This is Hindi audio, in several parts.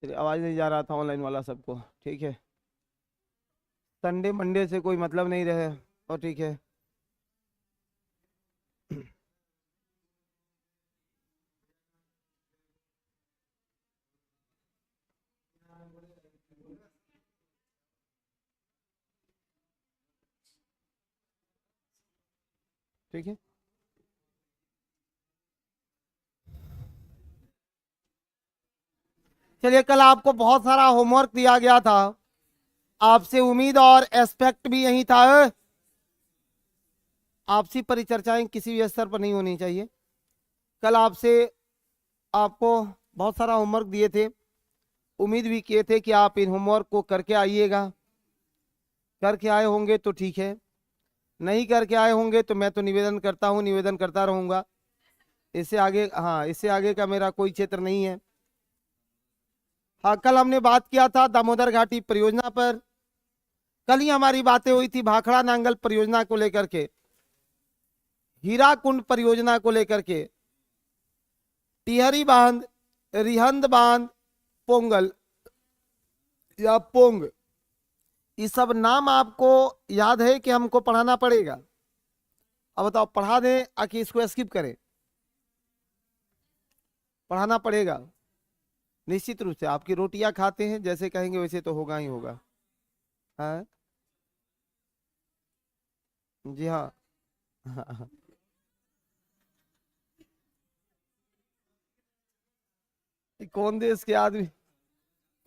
तेरी आवाज़ नहीं जा रहा था ऑनलाइन वाला सबको। ठीक है, संडे मंडे से कोई मतलब नहीं रहे। और ठीक है। ठीक है, चलिए, कल आपको बहुत सारा होमवर्क दिया गया था। आपसे उम्मीद और एक्सपेक्ट भी यही था। आपसी परिचर्चाएं किसी भी स्तर पर नहीं होनी चाहिए। कल आपसे आपको बहुत सारा होमवर्क दिए थे। उम्मीद भी किए थे कि आप इन होमवर्क को करके आइएगा। करके आए होंगे तो ठीक है, नहीं करके आए होंगे तो मैं तो निवेदन करता हूँ, निवेदन करता रहूंगा। इससे आगे, हाँ, इससे आगे का मेरा कोई क्षेत्र नहीं है। हाँ, कल हमने बात किया था दामोदर घाटी परियोजना पर। कल ही हमारी बातें हुई थी भाखड़ा नांगल परियोजना को लेकर के, हीराकुंड परियोजना को लेकर के, टिहरी बांध, रिहंद बांध, पोंगल या पोंग, ये सब नाम आपको याद है कि हमको पढ़ाना पड़ेगा? अब बताओ, पढ़ा दें आकि इसको स्किप करें? पढ़ाना पड़ेगा निश्चित रूप से। आपकी रोटियां खाते हैं, जैसे कहेंगे वैसे तो होगा ही होगा। हाँ जी, हाँ। हाँ। कौन देश के आदमी,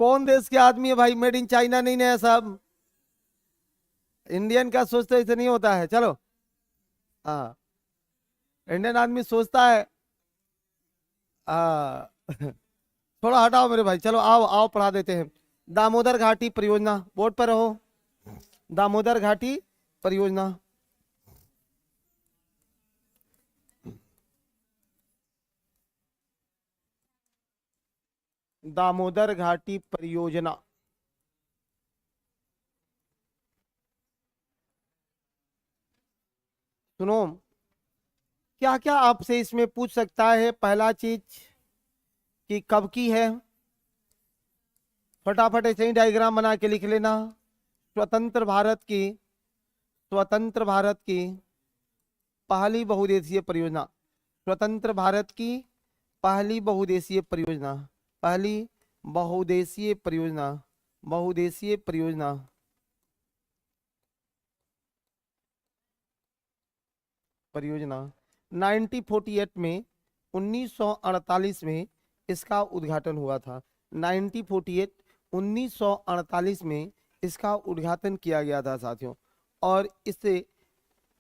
कौन देश के आदमी है भाई? मेड इन चाइना नहीं ना है सब। इंडियन का सोचते ऐसे नहीं होता है। चलो, हाँ, इंडियन आदमी सोचता है। हाँ। थोड़ा हटाओ मेरे भाई, चलो आओ आओ पढ़ा देते हैं। दामोदर घाटी परियोजना, बोर्ड पर रहो। दामोदर घाटी परियोजना, दामोदर घाटी परियोजना। सुनो, क्या क्या आपसे इसमें पूछ सकता है? पहला चीज कि कब की है, फटाफट ऐसे ही डायग्राम बना के लिख लेना। स्वतंत्र भारत की, स्वतंत्र भारत की पहली बहुउद्देशीय परियोजना, स्वतंत्र भारत की पहली बहुउद्देशीय परियोजना, पहली बहुउद्देशीय परियोजना, बहुउद्देशीय परियोजना, परियोजना 1948 में, 1948 में इसका उद्घाटन हुआ था। 1948, 1948 में इसका उद्घाटन किया गया था साथियों। और इससे,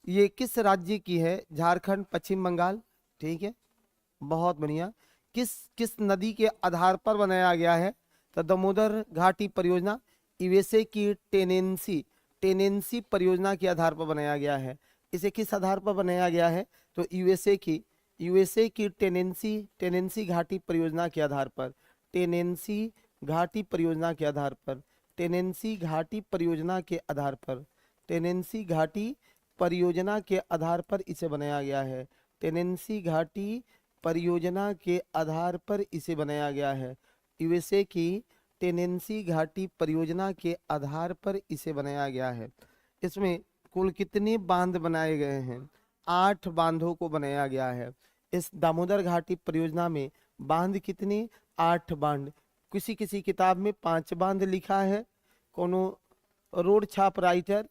ये किस राज्य की है? झारखंड, पश्चिम बंगाल। ठीक है, बहुत बढ़िया। किस किस नदी के आधार पर बनाया गया है? तो दामोदर घाटी परियोजना यूएसए की टेनेंसी, टेनेंसी परियोजना के आधार पर बनाया गया है। इसे किस आधार पर बनाया गया है? तो यूएसए की, यूएसए की टेनेंसी, टेनेंसी घाटी परियोजना के आधार पर, टेनेंसी घाटी परियोजना के आधार पर, टेनेंसी घाटी परियोजना के आधार पर, टेनेंसी घाटी परियोजना के आधार पर इसे बनाया गया है। टेनेंसी घाटी परियोजना के आधार पर इसे बनाया गया है। यूएसए की टेनेंसी घाटी परियोजना के आधार पर इसे बनाया गया है। इसमें कुल कितने बांध बनाए गए हैं? 8 बांधों को बनाया गया है। इस दामोदर घाटी परियोजना में बांध कितने? 8 बांध। किसी किसी किताब में 5 बांध लिखा है। कोनो रोड छाप राइटर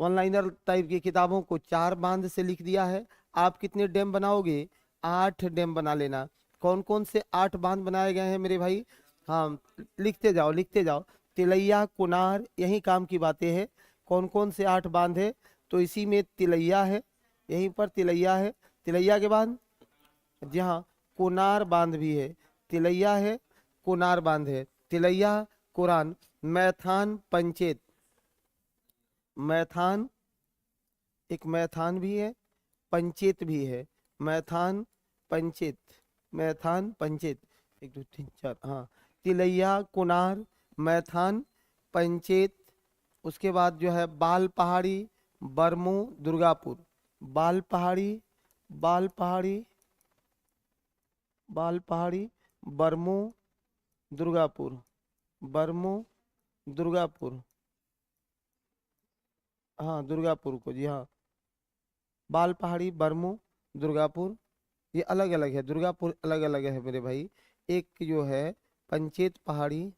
वन लाइनर टाइप की किताबों को 4 बांध से लिख दिया है। आप कितने डैम बनाओगे? 8 डैम बना लेना। कौन कौन से 8 बांध बनाए गए हैं मेरे भाई? हाँ, लिखते जाओ लिखते जाओ। तिलैया, कुनार, यही काम की बातें हैं। कौन कौन से 8 बांध है? तो इसी में तिलैया है, यहीं पर तिलैया है। तिलैया के बाद, जी हाँ, कोनार बांध भी है। तिलैया है, कोनार बांध है। तिलैया, कुरान, मैथान, पंचेत, मैथान, एक मैथान भी है, पंचेत भी है। मैथान, पंचेत, मैथान, पंचेत, 1 2 3 4, हाँ। तिलैया, कुनार, मैथान, पंचेत। उसके बाद जो है बाल पहाड़ी, बरमू, दुर्गापुर। बाल पहाड़ी, बाल पहाड़ी, बाल पहाड़ी, बरमू, दुर्गापुर, बरमो, दुर्गापुर। हाँ दुर्गापुर को जी हाँ। बाल पहाड़ी, बरमो, दुर्गापुर, ये अलग अलग है, दुर्गापुर अलग अलग है मेरे भाई। एक जो है पंचेत पहाड़ी,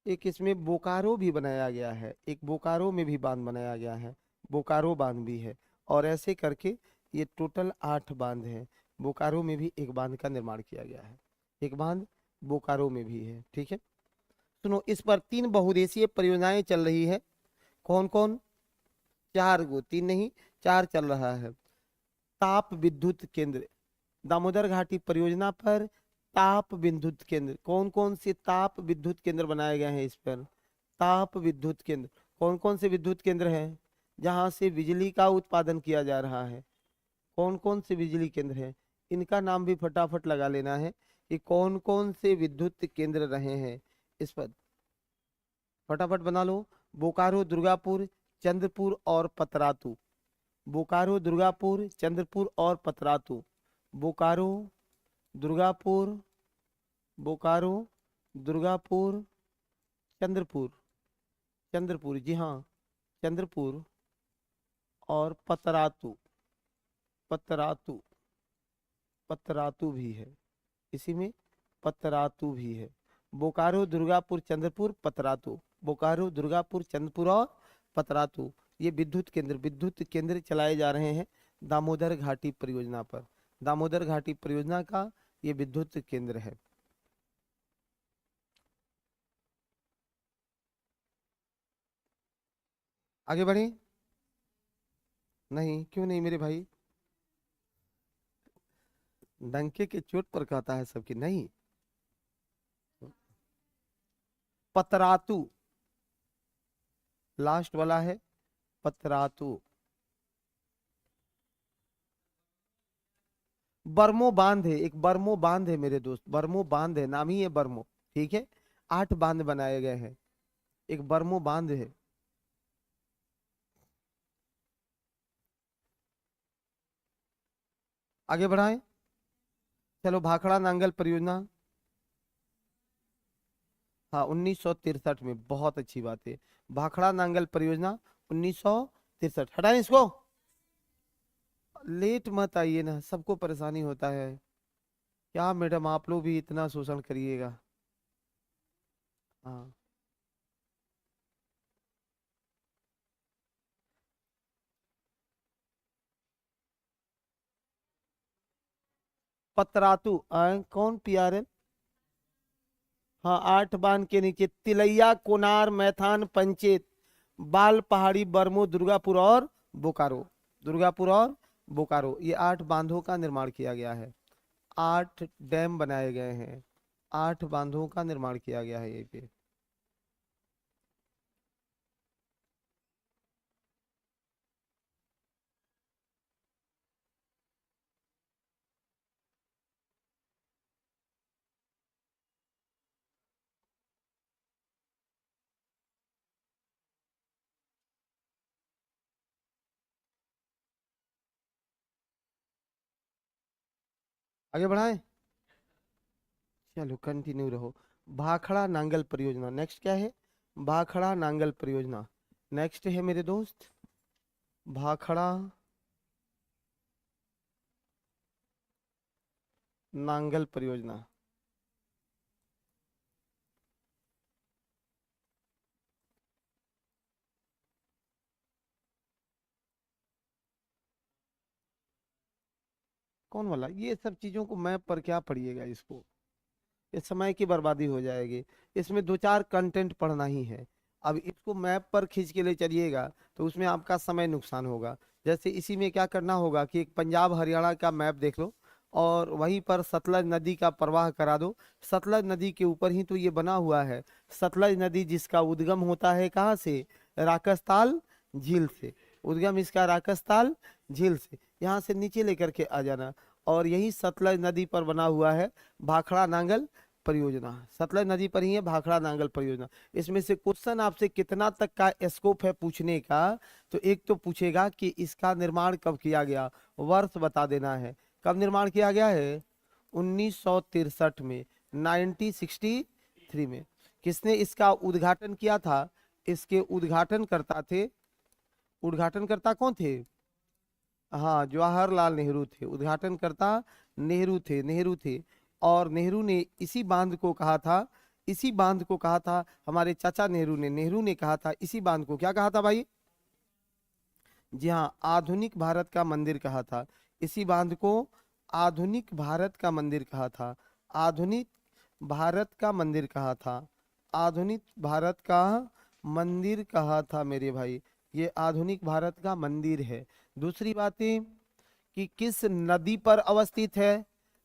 एक इसमें बोकारो भी बनाया गया है, एक बोकारो में भी बांध बनाया गया है, बोकारो बांध भी है। और ऐसे करके ये टोटल 8 बांध हैं। बोकारो में भी एक बांध का निर्माण किया गया है, एक बांध बोकारो में भी है। ठीक है, सुनो, इस पर 3 बहुउद्देशीय परियोजनाएं चल रही है। कौन कौन? 4 गो, 3 नहीं 4 चल रहा है। ताप विद्युत केंद्र, दामोदर घाटी परियोजना पर ताप विद्युत केंद्र, कौन कौन से ताप विद्युत केंद्र बनाए गए हैं इस पर? ताप विद्युत केंद्र, कौन कौन से विद्युत केंद्र हैं जहां से बिजली का उत्पादन किया जा रहा है? कौन कौन से बिजली केंद्र हैं? इनका नाम भी फटाफट लगा लेना है कि कौन कौन से विद्युत केंद्र रहे हैं इस पर, फटाफट बना लो। बोकारो, दुर्गापुर, चंद्रपुर और पतरातू। बोकारो, दुर्गापुर, चंद्रपुर और पतरातू। बोकारो, दुर्गापुर, बोकारो, दुर्गापुर, चंद्रपुर, चंद्रपुर जी हाँ, चंद्रपुर और पतरातू, पतरातू, पतरातू भी है इसी में, पतरातू भी है। बोकारो, दुर्गापुर, चंद्रपुर, पतरातू, बोकारो, दुर्गापुर, चंद्रपुर और पतरातू, ये विद्युत केंद्र चलाए जा रहे हैं दामोदर घाटी परियोजना पर। दामोदर घाटी परियोजना का ये विद्युत केंद्र है। आगे बढ़े? नहीं, क्यों नहीं मेरे भाई? डंके के चोट पर कहता है सबकी नहीं। पतरातू लास्ट वाला है, पतरातू। बर्मो बांध है, एक बर्मो बांध है मेरे दोस्त, बर्मो बांध है, नाम ही है बर्मो। ठीक है, 8 बांध बनाए गए हैं, एक बर्मो बांध है। आगे बढ़ाएं, चलो। भाखड़ा नांगल परियोजना, हाँ 1963 में, बहुत अच्छी बात है। भाखड़ा नांगल परियोजना 1963, हटाएं इसको। लेट मत आइए ना, सबको परेशानी होता है। क्या मैडम, आप लोग भी इतना शोषण करिएगा? हाँ, पतरातू कौन? पीआरएल, हाँ 8 बांध के नीचे तिलैया, कोनार, मैथान, पंचेत, बाल पहाड़ी, बरमो, दुर्गापुर और बोकारो। दुर्गापुर और बोकारो, ये 8 बांधों का निर्माण किया गया है। 8 डैम बनाए गए हैं, 8 बांधों का निर्माण किया गया है ये पे। आगे बढ़ाएं, चलो कंटिन्यू रहो। भाखड़ा नांगल परियोजना नेक्स्ट क्या है? भाखड़ा नांगल परियोजना नेक्स्ट है मेरे दोस्त, भाखड़ा नांगल परियोजना। कौन वाला? ये सब चीजों को मैप पर क्या पढ़िएगा इसको, ये समय की बर्बादी हो जाएगी। इसमें 2 4 कंटेंट पढ़ना ही है। अब इसको मैप पर खींच के ले चलिएगा तो उसमें आपका समय नुकसान होगा। जैसे इसी में क्या करना होगा कि एक पंजाब हरियाणा का मैप देख लो और वहीं पर सतलज नदी का प्रवाह करा दो। सतलज नदी के ऊपर ही तो ये बना हुआ है। सतलज नदी जिसका उद्गम होता है कहाँ से? राकसताल झील से। उद्गम इसका राकसताल झील से, यहाँ से नीचे लेकर के आ जाना। और यही सतलज नदी पर बना हुआ है भाखड़ा नांगल परियोजना, सतलज नदी पर ही है भाखड़ा नांगल परियोजना। इसमें से क्वेश्चन आपसे कितना तक का स्कोप है पूछने का, तो एक तो पूछेगा कि इसका निर्माण कब किया गया, वर्ष बता देना है। कब निर्माण किया गया है? 1963 में, 1963 में। किसने इसका उद्घाटन किया था? इसके उद्घाटनकर्ता थे, उद्घाटनकर्ता कौन थे? हाँ, जवाहरलाल नेहरू थे। उद्घाटनकर्ता नेहरू थे। और नेहरू ने इसी बांध को कहा था, इसी बांध को कहा था हमारे चाचा नेहरू ने कहा था इसी बांध को, क्या कहा था भाई? जी हाँ, आधुनिक भारत का मंदिर कहा था। इसी बांध को आधुनिक भारत का मंदिर कहा था। आधुनिक भारत का मंदिर कहा था। आधुनिक भारत का मंदिर कहा था मेरे भाई। ये आधुनिक भारत का मंदिर है। दूसरी बात है कि किस नदी पर अवस्थित है?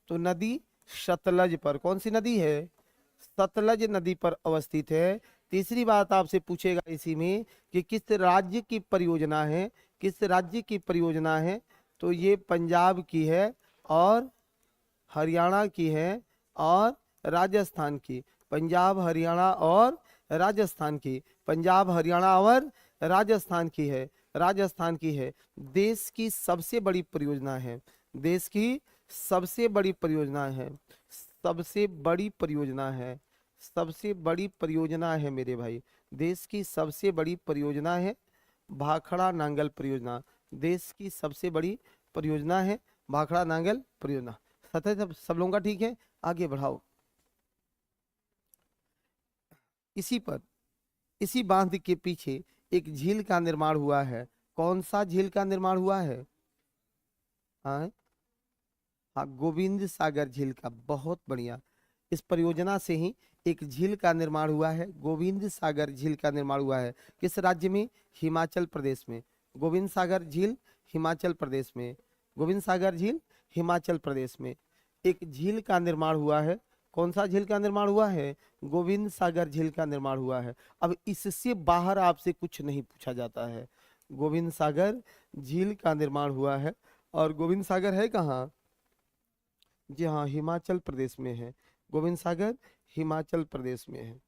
तो नदी सतलज पर। कौन सी नदी है? सतलज नदी पर अवस्थित है। तीसरी बात आपसे पूछेगा इसी में कि किस राज्य की परियोजना है? किस राज्य की परियोजना है? तो ये पंजाब की है और हरियाणा की है और राजस्थान की। पंजाब, हरियाणा और राजस्थान की। पंजाब, हरियाणा और राजस्थान की है। राजस्थान की है। देश की सबसे बड़ी परियोजना है। देश की सबसे बड़ी परियोजना है। सबसे बड़ी परियोजना है। सबसे बड़ी परियोजना है मेरे भाई। देश की सबसे बड़ी परियोजना है भाखड़ा नांगल परियोजना। देश की सबसे बड़ी परियोजना है भाखड़ा नांगल परियोजना। सतह सब लोगों का ठीक है? आगे बढ़ाओ। इसी पर, इसी बांध के पीछे एक झील का निर्माण हुआ है। कौन सा झील का निर्माण हुआ है? हाँ, हाँ, गोविंद सागर झील का। बहुत बढ़िया। इस परियोजना से ही एक झील का निर्माण हुआ है। गोविंद सागर झील का निर्माण हुआ है। किस राज्य में? हिमाचल प्रदेश में। गोविंद सागर झील हिमाचल प्रदेश में। गोविंद सागर झील हिमाचल प्रदेश में एक झील का निर्माण हुआ है। कौन सा झील का निर्माण हुआ है? गोविंद सागर झील का निर्माण हुआ है। अब इससे बाहर आपसे कुछ नहीं पूछा जाता है। गोविंद सागर झील का निर्माण हुआ है। और गोविंद सागर है कहाँ? जी हाँ, हिमाचल प्रदेश में है। गोविंद सागर हिमाचल प्रदेश में है।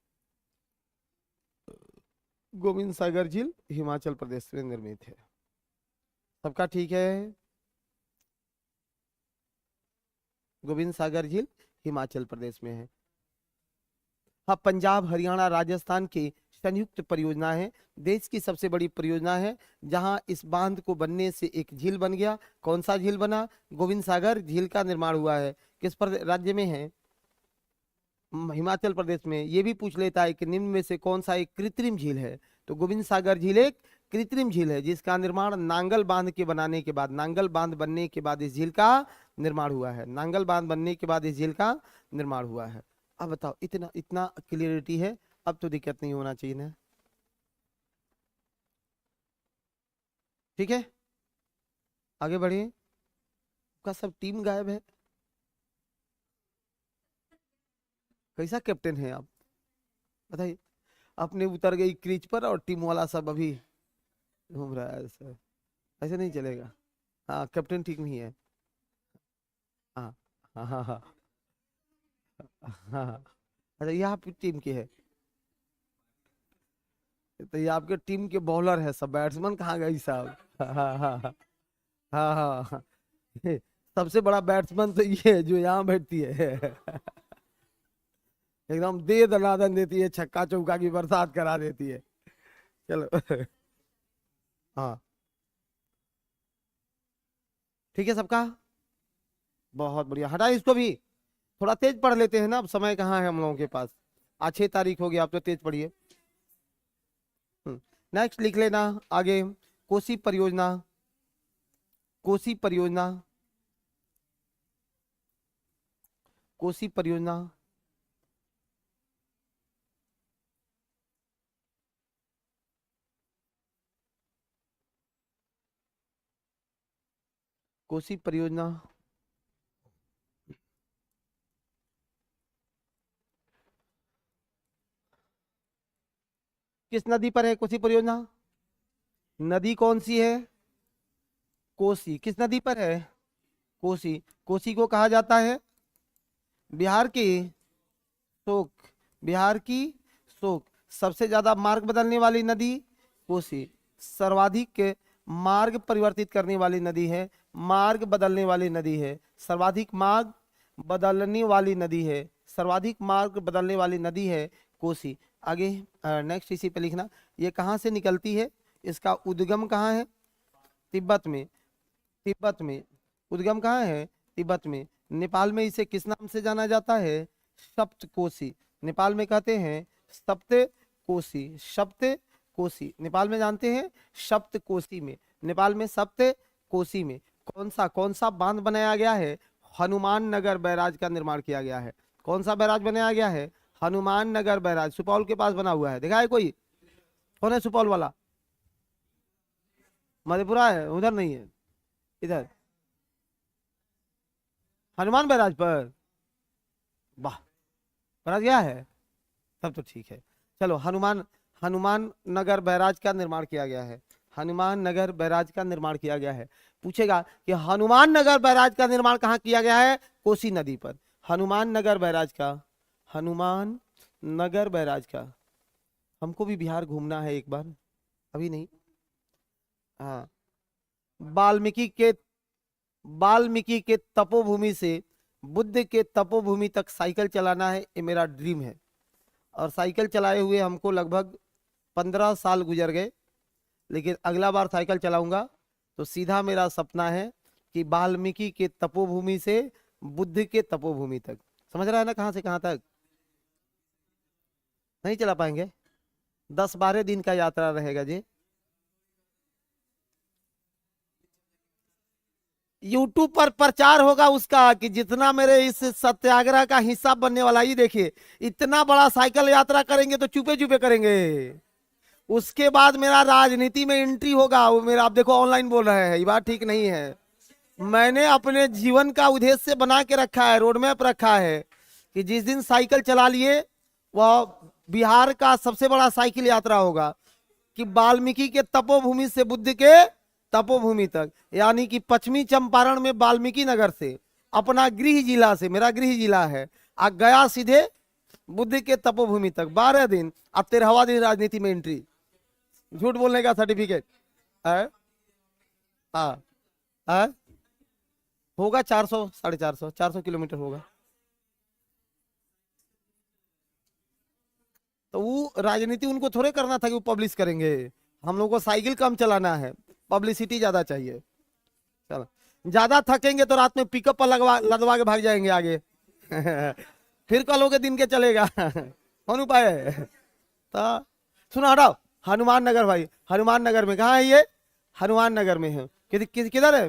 गोविंद सागर झील हिमाचल प्रदेश में निर्मित है। सबका ठीक है? गोविंद सागर झील हिमाचल प्रदेश में है। हाँ, पंजाब, हरियाणा, राजस्थान की संयुक्त परियोजना है। देश की सबसे बड़ी परियोजना है जहां इस बांध को बनने से एक झील बन गया। कौन सा झील बना? गोविंद सागर झील का निर्माण हुआ है। किस राज्य में है? हिमाचल प्रदेश में। ये भी पूछ लेता है कि निम्न में से कौन सा एक कृत्रिम झील है? तो गोविंद सागर झील एक कृत्रिम झील है जिसका निर्माण नांगल बांध के बनाने के बाद, नांगल बांध बनने के बाद इस झील का निर्माण हुआ है। नांगल बांध बनने के बाद इस झील का निर्माण हुआ है। अब बताओ, इतना इतना क्लियरिटी है, अब तो दिक्कत नहीं होना चाहिए ना? ठीक है, आगे बढ़िए। का सब टीम गायब है। कैसा कैप्टन है आप, बताइए? अपने उतर गई क्रीज पर और टीम वाला सब अभी घूम रहा है सर। ऐसे नहीं चलेगा। हाँ, कैप्टन ठीक नहीं है। हाँ, हाँ, हाँ, हाँ, हाँ, हाँ। अच्छा, ये आपकी टीम की है? तो ये आपके टीम के बॉलर है सब, बैट्समैन कहाँ गई साहब? हाँ, हाँ, हाँ, हाँ, हाँ, हाँ, हाँ। ये सबसे बड़ा बैट्समैन तो ये है जो यहाँ बैठती है। एकदम दे दनादन देती है, छक्का चौका की बरसात करा देती है। चलो। हाँ, ठीक है सबका। बहुत बढ़िया, हटा इसको भी। थोड़ा तेज पढ़ लेते हैं ना, अब समय कहाँ है हम लोगों के पास। आज 6 तारीख हो गई, आप तो तेज पढ़िए। नेक्स्ट लिख लेना आगे। कोसी परियोजना। कोसी परियोजना। कोसी परियोजना। कोसी परियोजना किस नदी पर है? कोसी परियोजना नदी कौन सी है? कोसी। किस नदी पर है? कोसी। कोसी को कहा जाता है बिहार की शोक, बिहार की शोक। सबसे ज्यादा मार्ग बदलने वाली नदी कोसी। सर्वाधिक मार्ग परिवर्तित करने वाली नदी है, मार्ग बदलने वाली नदी है, सर्वाधिक मार्ग बदलने वाली नदी है, सर्वाधिक मार्ग बदलने वाली नदी है कोसी। आगे नेक्स्ट इसी पे लिखना। ये कहाँ से निकलती है, इसका उद्गम कहाँ है? तिब्बत में। तिब्बत में उद्गम कहाँ है? तिब्बत में। नेपाल में इसे किस नाम से जाना जाता है? सप्तकोशी। नेपाल में कहते हैं सप्तकोशी, सप्तकोशी। नेपाल में जानते हैं सप्तकोशी में, नेपाल में सप्तकोशी में कौन सा बांध बनाया गया है? हनुमान नगर बैराज का निर्माण किया गया है। कौन सा बैराज बनाया गया है? हनुमान नगर बैराज, सुपौल के पास बना हुआ है। देखा है कोई? कौन है सुपौल वाला? मधेपुरा है, उधर नहीं है, इधर हनुमान बैराज पर। वाह, बैराज गया है, तब तो ठीक है। चलो, हनुमान नगर बैराज का निर्माण किया गया है, हनुमान नगर बैराज का निर्माण किया गया है। पूछेगा कि हनुमान नगर बैराज का निर्माण कहाँ किया गया है? कोसी नदी पर। हनुमान नगर बैराज का, हनुमान नगर बैराज का। हमको भी बिहार घूमना है एक बार, अभी नहीं। हाँ, वाल्मीकि के वाल्मीकि के तपोभूमि से बुद्ध के तपोभूमि तक साइकिल चलाना है, ये मेरा ड्रीम है। और साइकिल चलाए हुए हमको लगभग 15 साल गुजर गए, लेकिन अगला बार साइकिल चलाऊंगा तो सीधा मेरा सपना है कि वाल्मीकि के तपोभूमि से बुद्ध के तपोभूमि तक। समझ रहा है ना, कहाँ से कहाँ तक? नहीं चला पाएंगे, 10-12 दिन का यात्रा रहेगा जी। यूट्यूब पर प्रचार होगा उसका कि जितना मेरे इस सत्याग्रह का हिस्सा बनने वाला, ये देखिए इतना बड़ा साइकिल यात्रा करेंगे तो चुपे चुपे करेंगे। उसके बाद मेरा राजनीति में एंट्री होगा। वो मेरा, आप देखो ऑनलाइन बोल रहे हैं, ये बात ठीक नहीं है। मैंने अपने जीवन का उद्देश्य बना के रखा है, रोड मैप रखा है कि जिस दिन साइकिल चला लिए वह बिहार का सबसे बड़ा साइकिल यात्रा होगा, कि वाल्मीकि के तपोभूमि से बुद्ध के तपोभूमि तक, यानी कि पश्चिमी चंपारण में वाल्मीकि नगर से, अपना गृह जिला से, मेरा गृह जिला है, आ गया सीधे बुद्ध के तपोभूमि तक 12 दिन। अब 13वां दिन राजनीति में एंट्री, झूठ बोलने का सर्टिफिकेट है। हाँ, है होगा 400, 450, 400 किलोमीटर होगा। तो वो राजनीति उनको थोड़े करना था कि वो पब्लिश करेंगे। हम लोग को साइकिल कम चलाना है, पब्लिसिटी ज्यादा चाहिए। चलो, ज्यादा थकेंगे तो रात में पिकअप पर लदवा के भाग जाएंगे आगे फिर कलोगे दिन के चलेगा कौन उपाय है? तो सुनो, हटाओ। हनुमान नगर भाई, हनुमान नगर में कहाँ है ये? हनुमान नगर में है। किधर है?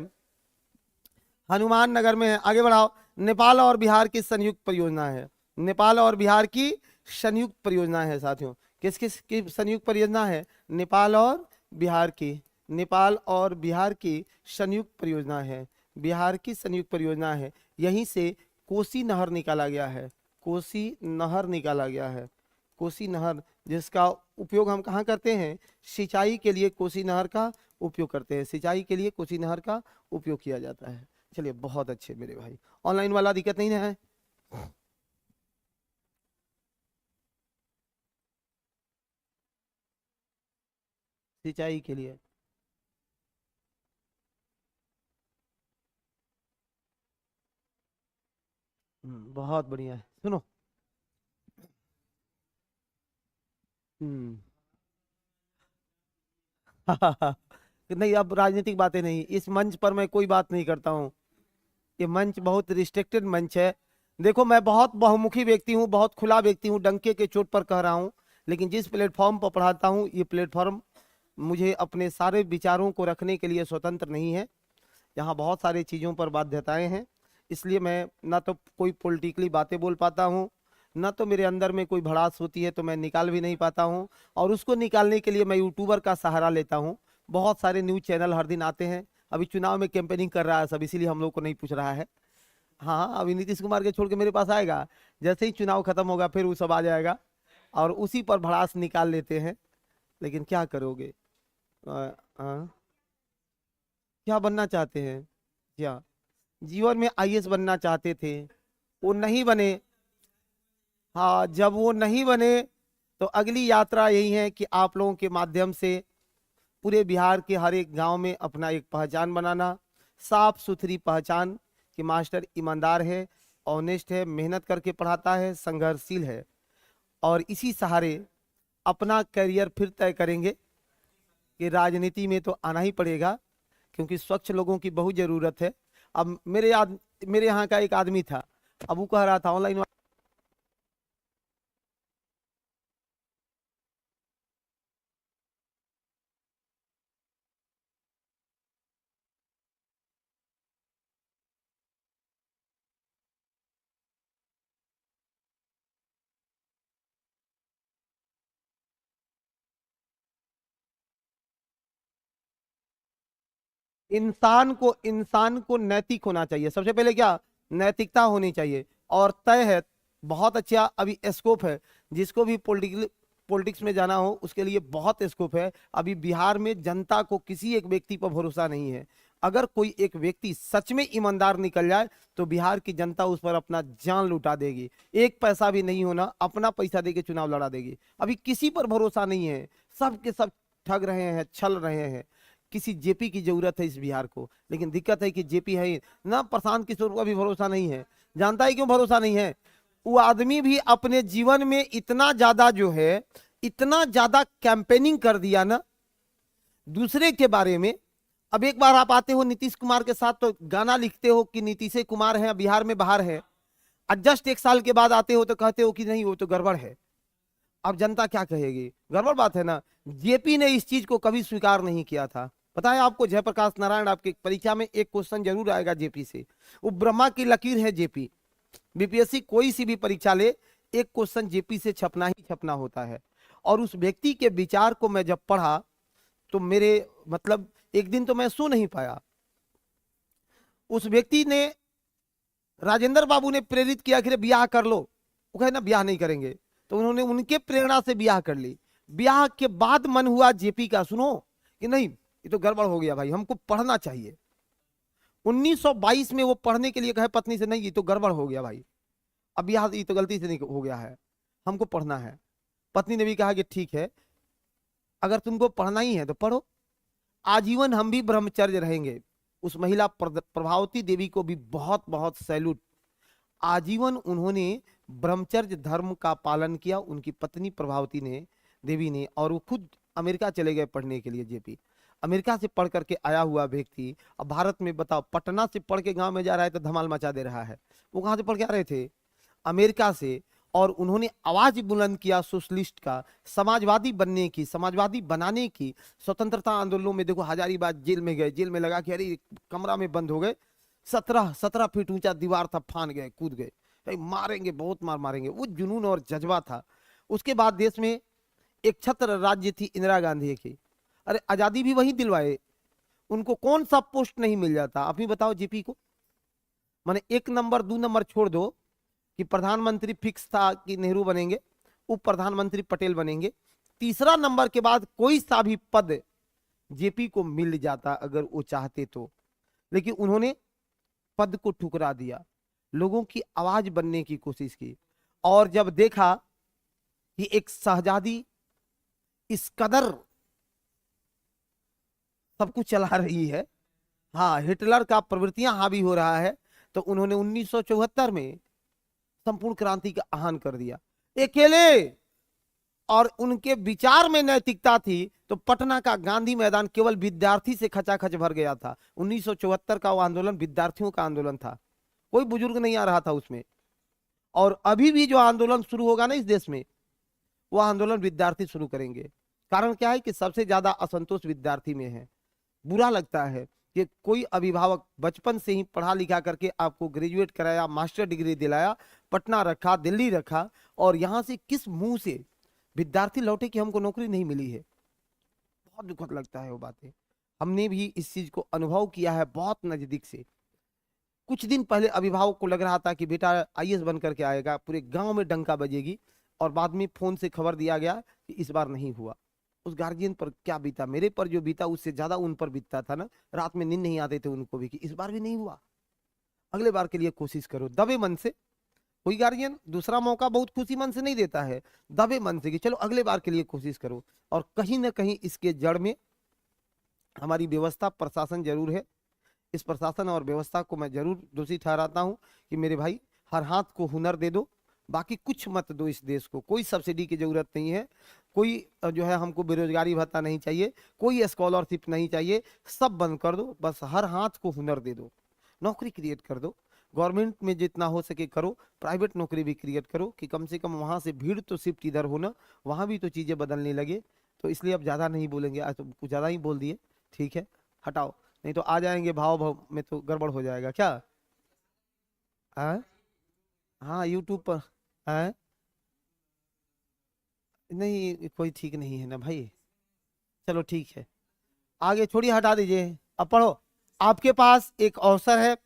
हनुमान नगर में है। आगे बढ़ाओ। नेपाल और बिहार की संयुक्त परियोजना है, नेपाल और बिहार की संयुक्त परियोजना है साथियों। किस किस की संयुक्त परियोजना है? नेपाल और बिहार की, नेपाल और बिहार की संयुक्त परियोजना है, बिहार की संयुक्त परियोजना है। यहीं से कोसी नहर निकाला गया है, कोसी नहर निकाला गया है, कोसी नहर, जिसका उपयोग हम कहाँ करते हैं? सिंचाई के लिए कोसी नहर का उपयोग करते हैं, सिंचाई के लिए कोसी नहर का उपयोग किया जाता है। चलिए, बहुत अच्छे मेरे भाई। ऑनलाइन वाला दिक्कत नहीं है? सिंचाई के लिए बहुत बढ़िया है। सुनो, हम्म नहीं, अब राजनीतिक बातें नहीं, इस मंच पर मैं कोई बात नहीं करता हूँ। ये मंच बहुत रिस्ट्रिक्टेड मंच है। देखो, मैं बहुत बहुमुखी व्यक्ति हूँ, बहुत खुला व्यक्ति हूँ, डंके के चोट पर कह रहा हूँ। लेकिन जिस प्लेटफॉर्म पर पढ़ाता हूँ, ये प्लेटफॉर्म मुझे अपने सारे विचारों को रखने के लिए स्वतंत्र नहीं है। यहाँ बहुत सारी चीज़ों पर बाध्यताएं हैं, इसलिए मैं ना तो कोई पॉलिटिकली बातें बोल पाता हूँ, ना तो मेरे अंदर में कोई भड़ास होती है तो मैं निकाल भी नहीं पाता हूँ। और उसको निकालने के लिए मैं यूट्यूबर का सहारा लेता हूँ। बहुत सारे न्यूज़ चैनल हर दिन आते हैं। अभी चुनाव में कैंपेनिंग कर रहा है सब, इसीलिए हम लोग को नहीं पूछ रहा है। हाँ, अभी नीतीश कुमार के छोड़ के मेरे पास आएगा, जैसे ही चुनाव खत्म होगा फिर वो सब आ जाएगा और उसी पर भड़ास निकाल लेते हैं। लेकिन क्या करोगे? आ, आ, क्या बनना चाहते हैं? क्या जीवन में आईएएस बनना चाहते थे, वो नहीं बने। हाँ, जब वो नहीं बने तो अगली यात्रा यही है कि आप लोगों के माध्यम से पूरे बिहार के हर एक गांव में अपना एक पहचान बनाना, साफ सुथरी पहचान कि मास्टर ईमानदार है, ऑनेस्ट है, मेहनत करके पढ़ाता है, संघर्षशील है, और इसी सहारे अपना करियर फिर तय करेंगे कि राजनीति में तो आना ही पड़ेगा, क्योंकि स्वच्छ लोगों की बहुत जरूरत है। अब मेरे यहाँ का एक आदमी था, अब वो कह रहा था ऑनलाइन। इंसान को नैतिक होना चाहिए, सबसे पहले क्या, नैतिकता होनी चाहिए। और तय है, बहुत अच्छा अभी स्कोप है, जिसको भी पॉलिटिक्स में जाना हो उसके लिए बहुत स्कोप है। अभी बिहार में जनता को किसी एक व्यक्ति पर भरोसा नहीं है। अगर कोई एक व्यक्ति सच में ईमानदार निकल जाए तो बिहार की जनता उस पर अपना जान लुटा देगी। एक पैसा भी नहीं होना, अपना पैसा देके चुनाव लड़ा देगी। अभी किसी पर भरोसा नहीं है, सब के सब ठग रहे हैं, छल रहे हैं। किसी जेपी की जरूरत है इस बिहार को, लेकिन दिक्कत है कि जेपी है ही ना। प्रशांत किशोर का भी भरोसा नहीं है। जानता है क्यों भरोसा नहीं है? वो आदमी भी अपने जीवन में इतना ज्यादा जो है, इतना ज्यादा कैंपेनिंग कर दिया ना दूसरे के बारे में। अब एक बार आप आते हो नीतीश कुमार के साथ तो गाना लिखते हो कि नीतीश कुमार है बिहार में बाहर है, और जस्ट एक साल के बाद आते हो तो कहते हो कि नहीं वो तो गड़बड़ है। अब जनता क्या कहेगी? गड़बड़ बात है ना। जेपी ने इस चीज को कभी स्वीकार नहीं किया था। पता है आपको, जयप्रकाश नारायण, आपकी परीक्षा में एक क्वेश्चन जरूर आएगा जेपी से। वो ब्रह्मा की लकीर है जेपी। बीपीएससी कोई सी भी परीक्षा ले, एक क्वेश्चन जेपी से छपना ही छपना होता है। और उस व्यक्ति के विचार को मैं जब पढ़ा तो मेरे मतलब एक दिन तो मैं सो नहीं पाया। उस व्यक्ति ने, राजेंद्र बाबू ने प्रेरित किया कि ब्याह कर लो, वो कहे ना ब्याह नहीं करेंगे, तो उन्होंने उनके प्रेरणा से ब्याह कर ली। ब्याह के बाद मन हुआ जेपी का, सुनो कि नहीं ये तो गड़बड़ हो गया भाई, हमको पढ़ना चाहिए। 1922 में वो पढ़ने के लिए कहे पत्नी से, नहीं ये तो गड़बड़ हो गया भाई, अब ब्याह ये तो गलती से नहीं हो गया है, हमको पढ़ना है। पत्नी ने भी कहा कि ठीक है, अगर तुमको पढ़ना ही है तो पढ़ो, आजीवन हम भी ब्रह्मचर्य रहेंगे। उस महिला प्रभावती देवी को भी बहुत बहुत सैल्यूट। आजीवन उन्होंने ब्रह्मचर्य धर्म का पालन किया, उनकी पत्नी प्रभावती ने, देवी ने। और वो खुद अमेरिका चले गए पढ़ने के लिए। जेपी अमेरिका से पढ़ करके आया हुआ व्यक्ति अब भारत में, बताओ, पटना से पढ़ के गांव में जा रहा है तो धमाल मचा दे रहा है। वो कहां से पढ़ के आ रहे थे? अमेरिका से। और उन्होंने आवाज बुलंद किया सोशलिस्ट का, समाजवादी बनने की, समाजवादी बनाने की। स्वतंत्रता आंदोलनों में देखो, हजारीबाग जेल में गए, जेल में लगा के अरे कमरा में बंद हो गए, 17 फीट ऊंचा दीवार था, फान गए, कूद गए, मारेंगे, बहुत मार मारेंगे, वो जुनून और जज्बा था। उसके बाद देश में एक छत्र राज्य थी इंदिरा गांधी की, अरे आजादी भी वही दिलवाए। उनको कौन सा पोस्ट नहीं मिल जाता? आप ही बताओ जेपी को। माने 1 नंबर 2 नंबर छोड़ दो कि प्रधानमंत्री फिक्स था कि नेहरू बनेंगे, उप प्रधानमंत्री पटेल बनेंगे, तीसरा नंबर के बाद कोई सा भी पद जेपी को मिल जाता अगर वो चाहते तो। लेकिन उन्होंने पद को ठुकरा दिया, लोगों की आवाज बनने की कोशिश की। और जब देखा कि एक शहजादी इस कदर सब कुछ चला रही है, हाँ, हिटलर का प्रवृत्तियां हावी हो रहा है, तो उन्होंने 1974 में संपूर्ण क्रांति का आह्वान कर दिया अकेले। और उनके विचार में नैतिकता थी तो पटना का गांधी मैदान केवल विद्यार्थी से खचाखच भर गया था। 1974 का वो आंदोलन विद्यार्थियों का आंदोलन था, कोई बुजुर्ग नहीं आ रहा था उसमें। और अभी भी जो आंदोलन शुरू होगा ना इस देश में, वो आंदोलन विद्यार्थी शुरू करेंगे। कारण क्या है कि सबसे ज्यादा असंतोष विद्यार्थी में है। बुरा लगता है कि कोई अभिभावक बचपन से ही पढ़ा लिखा करके आपको ग्रेजुएट कराया, मास्टर डिग्री दिलाया, पटना रखा, दिल्ली रखा, और यहां से किस मुंह से विद्यार्थी लौटे कि हमको नौकरी नहीं मिली है। बहुत दुखद लगता है वो बातें। हमने भी इस चीज को अनुभव किया है बहुत नजदीक से। कुछ दिन पहले अभिभावक को लग रहा था कि बेटा आईएएस बन करके आएगा, पूरे गांव में डंका बजेगी, और बाद में फोन से खबर दिया गया कि इस बार नहीं हुआ। उस गार्जियन पर क्या बीता, मेरे पर जो बीता उससे ज्यादा उन पर बीतता था ना। रात में नींद नहीं आते थे उनको भी कि इस बार भी नहीं हुआ, अगले बार के लिए कोशिश करो, दबे मन से। कोई गार्जियन दूसरा मौका बहुत खुशी मन से नहीं देता है, दबे मन से कि चलो अगले बार के लिए कोशिश करो। और कहीं ना कहीं इसके जड़ में हमारी व्यवस्था प्रशासन जरूर है। इस प्रशासन और व्यवस्था को मैं जरूर दोषी ठहराता हूं कि मेरे भाई हर हाथ को हुनर दे दो, बाकी कुछ मत दो इस देश को। कोई सब्सिडी की जरूरत नहीं है, कोई जो है हमको बेरोजगारी भत्ता नहीं चाहिए, कोई स्कॉलरशिप नहीं चाहिए, सब बंद कर दो। बस हर हाथ को हुनर दे दो, नौकरी क्रिएट कर दो। गवर्नमेंट में जितना हो सके करो, प्राइवेट नौकरी भी क्रिएट करो कि कम से कम वहां से भीड़ तो शिफ्ट इधर हो ना, वहां भी तो चीजें बदलने लगे। तो इसलिए अब ज्यादा नहीं बोलेंगे, आज तो कुछ ज्यादा ही बोल दिए, ठीक है हटाओ, नहीं तो आ जाएंगे भाव भाव में तो गड़बड़ हो जाएगा क्या। हाँ हाँ यूट्यूब पर। हाँ नहीं कोई ठीक नहीं है ना भाई, चलो ठीक है, आगे छोड़िए हटा दीजिए, अब पढ़ो। आपके पास एक अवसर है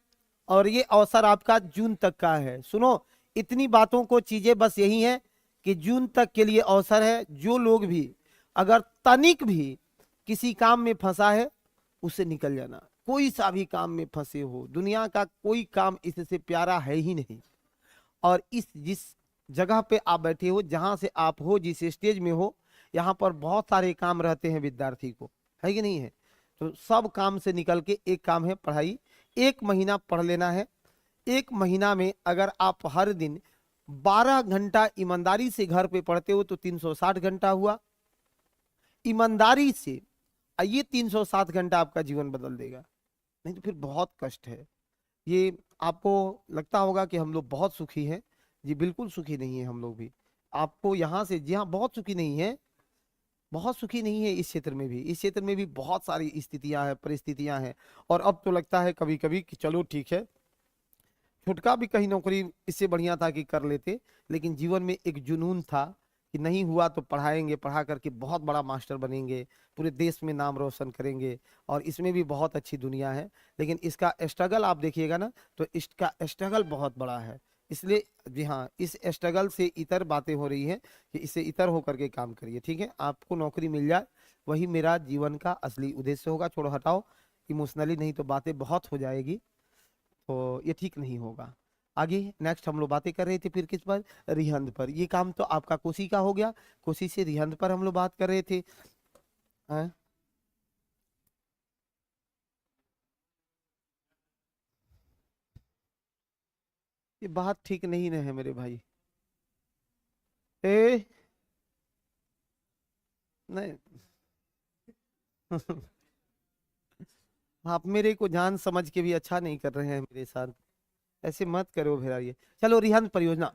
और ये अवसर आपका जून तक का है। सुनो, इतनी बातों को चीजें बस यही है कि जून तक के लिए अवसर है। जो लोग भी अगर तनिक भी किसी काम में फंसा है उससे निकल जाना। कोई सा भी काम में फंसे हो, दुनिया का कोई काम इससे प्यारा है ही नहीं। और इस जिस जगह पे आप बैठे हो, जहां से आप हो, जिस स्टेज में हो, यहाँ पर बहुत सारे काम रहते हैं विद्यार्थी को, है कि नहीं है। तो सब काम से निकल के एक काम है पढ़ाई। 1 महीना पढ़ लेना है। 1 महीना में अगर आप हर दिन 12 घंटा ईमानदारी से घर पे पढ़ते हो तो 360 घंटा हुआ। ईमानदारी से ये 360 घंटा आपका जीवन बदल देगा, नहीं तो फिर बहुत कष्ट है। ये आपको लगता होगा कि हम लोग बहुत सुखी हैं, जी बिल्कुल सुखी नहीं है हम लोग भी। आपको यहाँ से, जी हाँ बहुत सुखी नहीं है, बहुत सुखी नहीं है। इस क्षेत्र में भी, इस क्षेत्र में भी बहुत सारी स्थितियां हैं, परिस्थितियां हैं। और अब तो लगता है कभी कभी कि चलो ठीक है, छुटका भी कहीं नौकरी इससे बढ़िया था कि कर लेते। लेकिन जीवन में एक जुनून था कि नहीं हुआ तो पढ़ाएंगे, पढ़ा करके बहुत बड़ा मास्टर बनेंगे, पूरे देश में नाम रोशन करेंगे। और इसमें भी बहुत अच्छी दुनिया है, लेकिन इसका स्ट्रगल आप देखिएगा ना तो इसका स्ट्रगल बहुत बड़ा है। इसलिए जी हाँ, इस स्ट्रगल से इतर बातें हो रही हैं कि इससे इतर होकर के काम करिए, ठीक है। आपको नौकरी मिल जाए वही मेरा जीवन का असली उद्देश्य होगा। छोड़ो हटाओ इमोशनली, नहीं तो बातें बहुत हो जाएगी, तो ये ठीक नहीं होगा। आगे नेक्स्ट हम लोग बातें कर रहे थे फिर किस पर, रिहंद पर। ये काम तो आपका कोसी का हो गया, कोसी से रिहंद पर हम लोग बात कर रहे थे। हाँ? ये बात ठीक नहीं ना है मेरे भाई। ए नहीं आप मेरे को जान समझ के भी अच्छा नहीं कर रहे हैं मेरे साथ, ऐसे मत करो भाई। चलो रिहंद परियोजना,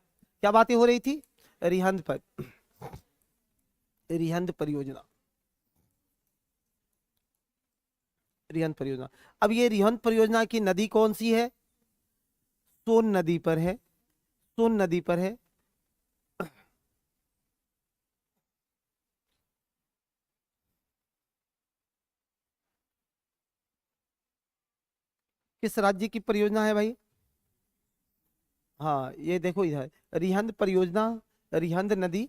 क्या बातें हो रही थी, रिहंद पर, रिहंद परियोजना, रिहंद परियोजना। अब ये रिहंद परियोजना की नदी कौन सी है, सोन नदी पर है, सोन नदी पर है। किस राज्य की परियोजना है भाई, हाँ ये देखो इधर रिहंद परियोजना, रिहंद नदी,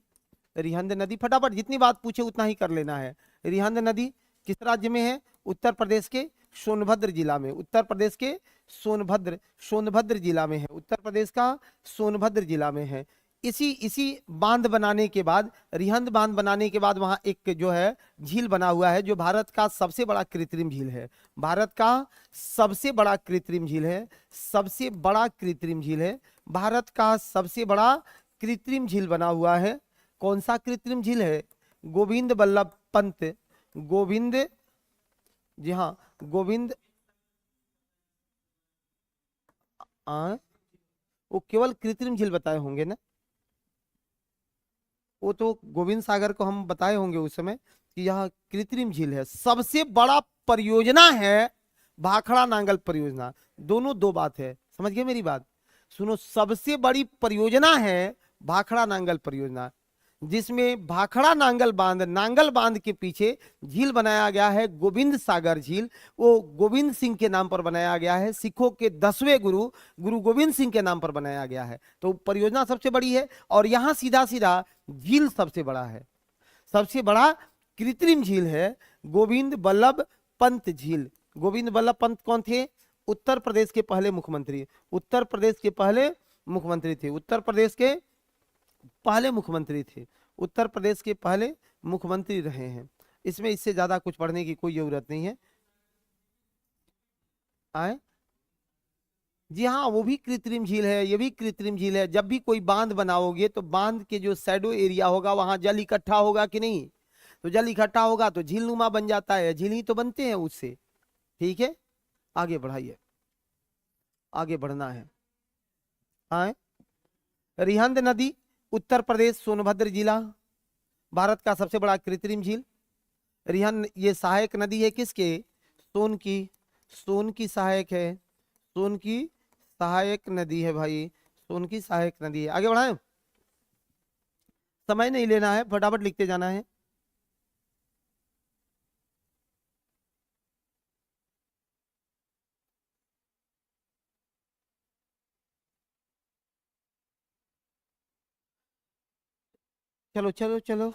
रिहंद नदी, फटाफट जितनी बात पूछे उतना ही कर लेना है। रिहंद नदी किस राज्य में है, उत्तर प्रदेश के सोनभद्र जिला में, उत्तर प्रदेश के सोनभद्र, सोनभद्र जिला में है, उत्तर प्रदेश का सोनभद्र जिला में है। इसी इसी बांध बनाने के बाद, रिहंद बांध बनाने के बाद वहां एक जो है झील बना हुआ है, जो भारत का सबसे बड़ा कृत्रिम झील है, भारत का सबसे बड़ा कृत्रिम झील है, सबसे बड़ा कृत्रिम झील है, भारत का सबसे बड़ा कृत्रिम झील बना हुआ है। कौन सा कृत्रिम झील है, गोविंद बल्लभ पंत, गोविंद, जी हाँ गोविंद, आ, वो केवल कृत्रिम झील बताए होंगे ना, वो तो गोविंद सागर को हम बताए होंगे उस समय कि यह कृत्रिम झील है। सबसे बड़ा परियोजना है भाखड़ा नांगल परियोजना। दोनों दो बात है, समझ गए मेरी बात। सुनो, सबसे बड़ी परियोजना है भाखड़ा नांगल परियोजना, जिसमें भाखड़ा नांगल बांध के पीछे झील बनाया गया है गोविंद सागर झील। वो गोविंद सिंह के नाम पर बनाया गया है, सिखों के 10वें गुरु गुरु गोविंद सिंह के नाम पर बनाया गया है। तो परियोजना सबसे बड़ी है और यहाँ सीधा सीधा झील सबसे बड़ा है, सबसे बड़ा कृत्रिम झील है गोविंद बल्लभ पंत झील। गोविंद बल्लभ पंत कौन थे, उत्तर प्रदेश के पहले मुख्यमंत्री, उत्तर प्रदेश के पहले मुख्यमंत्री थे, उत्तर प्रदेश के पहले मुख्यमंत्री थे, उत्तर प्रदेश के पहले मुख्यमंत्री रहे हैं। इसमें इससे ज्यादा कुछ पढ़ने की कोई जरूरत नहीं है। आए, जी हाँ, वो भी कृत्रिम झील है, ये भी कृत्रिम झील है। जब भी कोई बांध बनाओगे तो बांध के जो शैडो एरिया होगा वहां जल इकट्ठा होगा कि नहीं, तो जल इकट्ठा होगा तो झील नुमा बन जाता है, झील ही तो बनते हैं उससे। ठीक है, आगे बढ़ाइए, आगे बढ़ना है। हाँ, रिहंद नदी, उत्तर प्रदेश, सोनभद्र जिला, भारत का सबसे बड़ा कृत्रिम झील। रिहंद ये सहायक नदी है किसके, सोन की, सोन की सहायक है, सोन की सहायक नदी है भाई, सोन की सहायक नदी है। आगे बढ़ाएं, समय नहीं लेना है, फटाफट लिखते जाना है। चलो चलो चलो,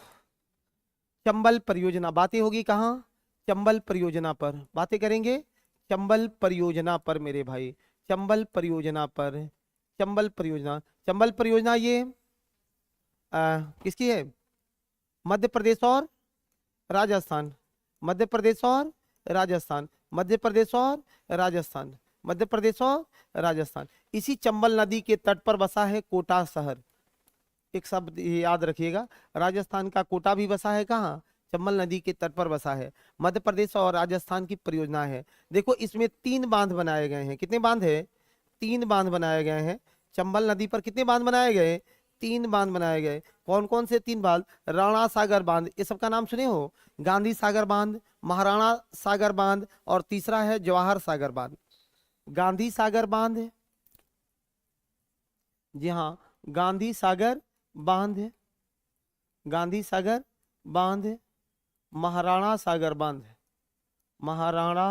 चंबल परियोजना, बातें होगी कहाँ, चंबल परियोजना पर बातें करेंगे, चंबल परियोजना पर मेरे भाई, चंबल परियोजना पर, चंबल परियोजना, चंबल परियोजना ये किसकी है, मध्य प्रदेश और राजस्थान, मध्य प्रदेश और राजस्थान, मध्य प्रदेश और राजस्थान, मध्य प्रदेश और राजस्थान। इसी चंबल नदी के तट पर बसा है कोटा शहर। एक शब्द ये याद रखिएगा, राजस्थान का कोटा भी बसा है कहाँ, चंबल नदी के तट पर बसा है। मध्य प्रदेश और राजस्थान की परियोजना है। देखो इसमें 3 बांध बनाए गए हैं, कितने बांध है, 3 बांध बनाए गए हैं। चंबल नदी पर कितने बांध बनाए गए, 3 बांध बनाए गए। कौन कौन से 3 बांध, राणा सागर बांध, ये सबका नाम सुने हो, गांधी सागर बांध, महाराणा सागर बांध, और तीसरा है जवाहर सागर बांध। गांधी सागर बांध, जी हाँ, गांधी सागर बांध, गांधी सागर बांध, महाराणा सागर बांध, महाराणा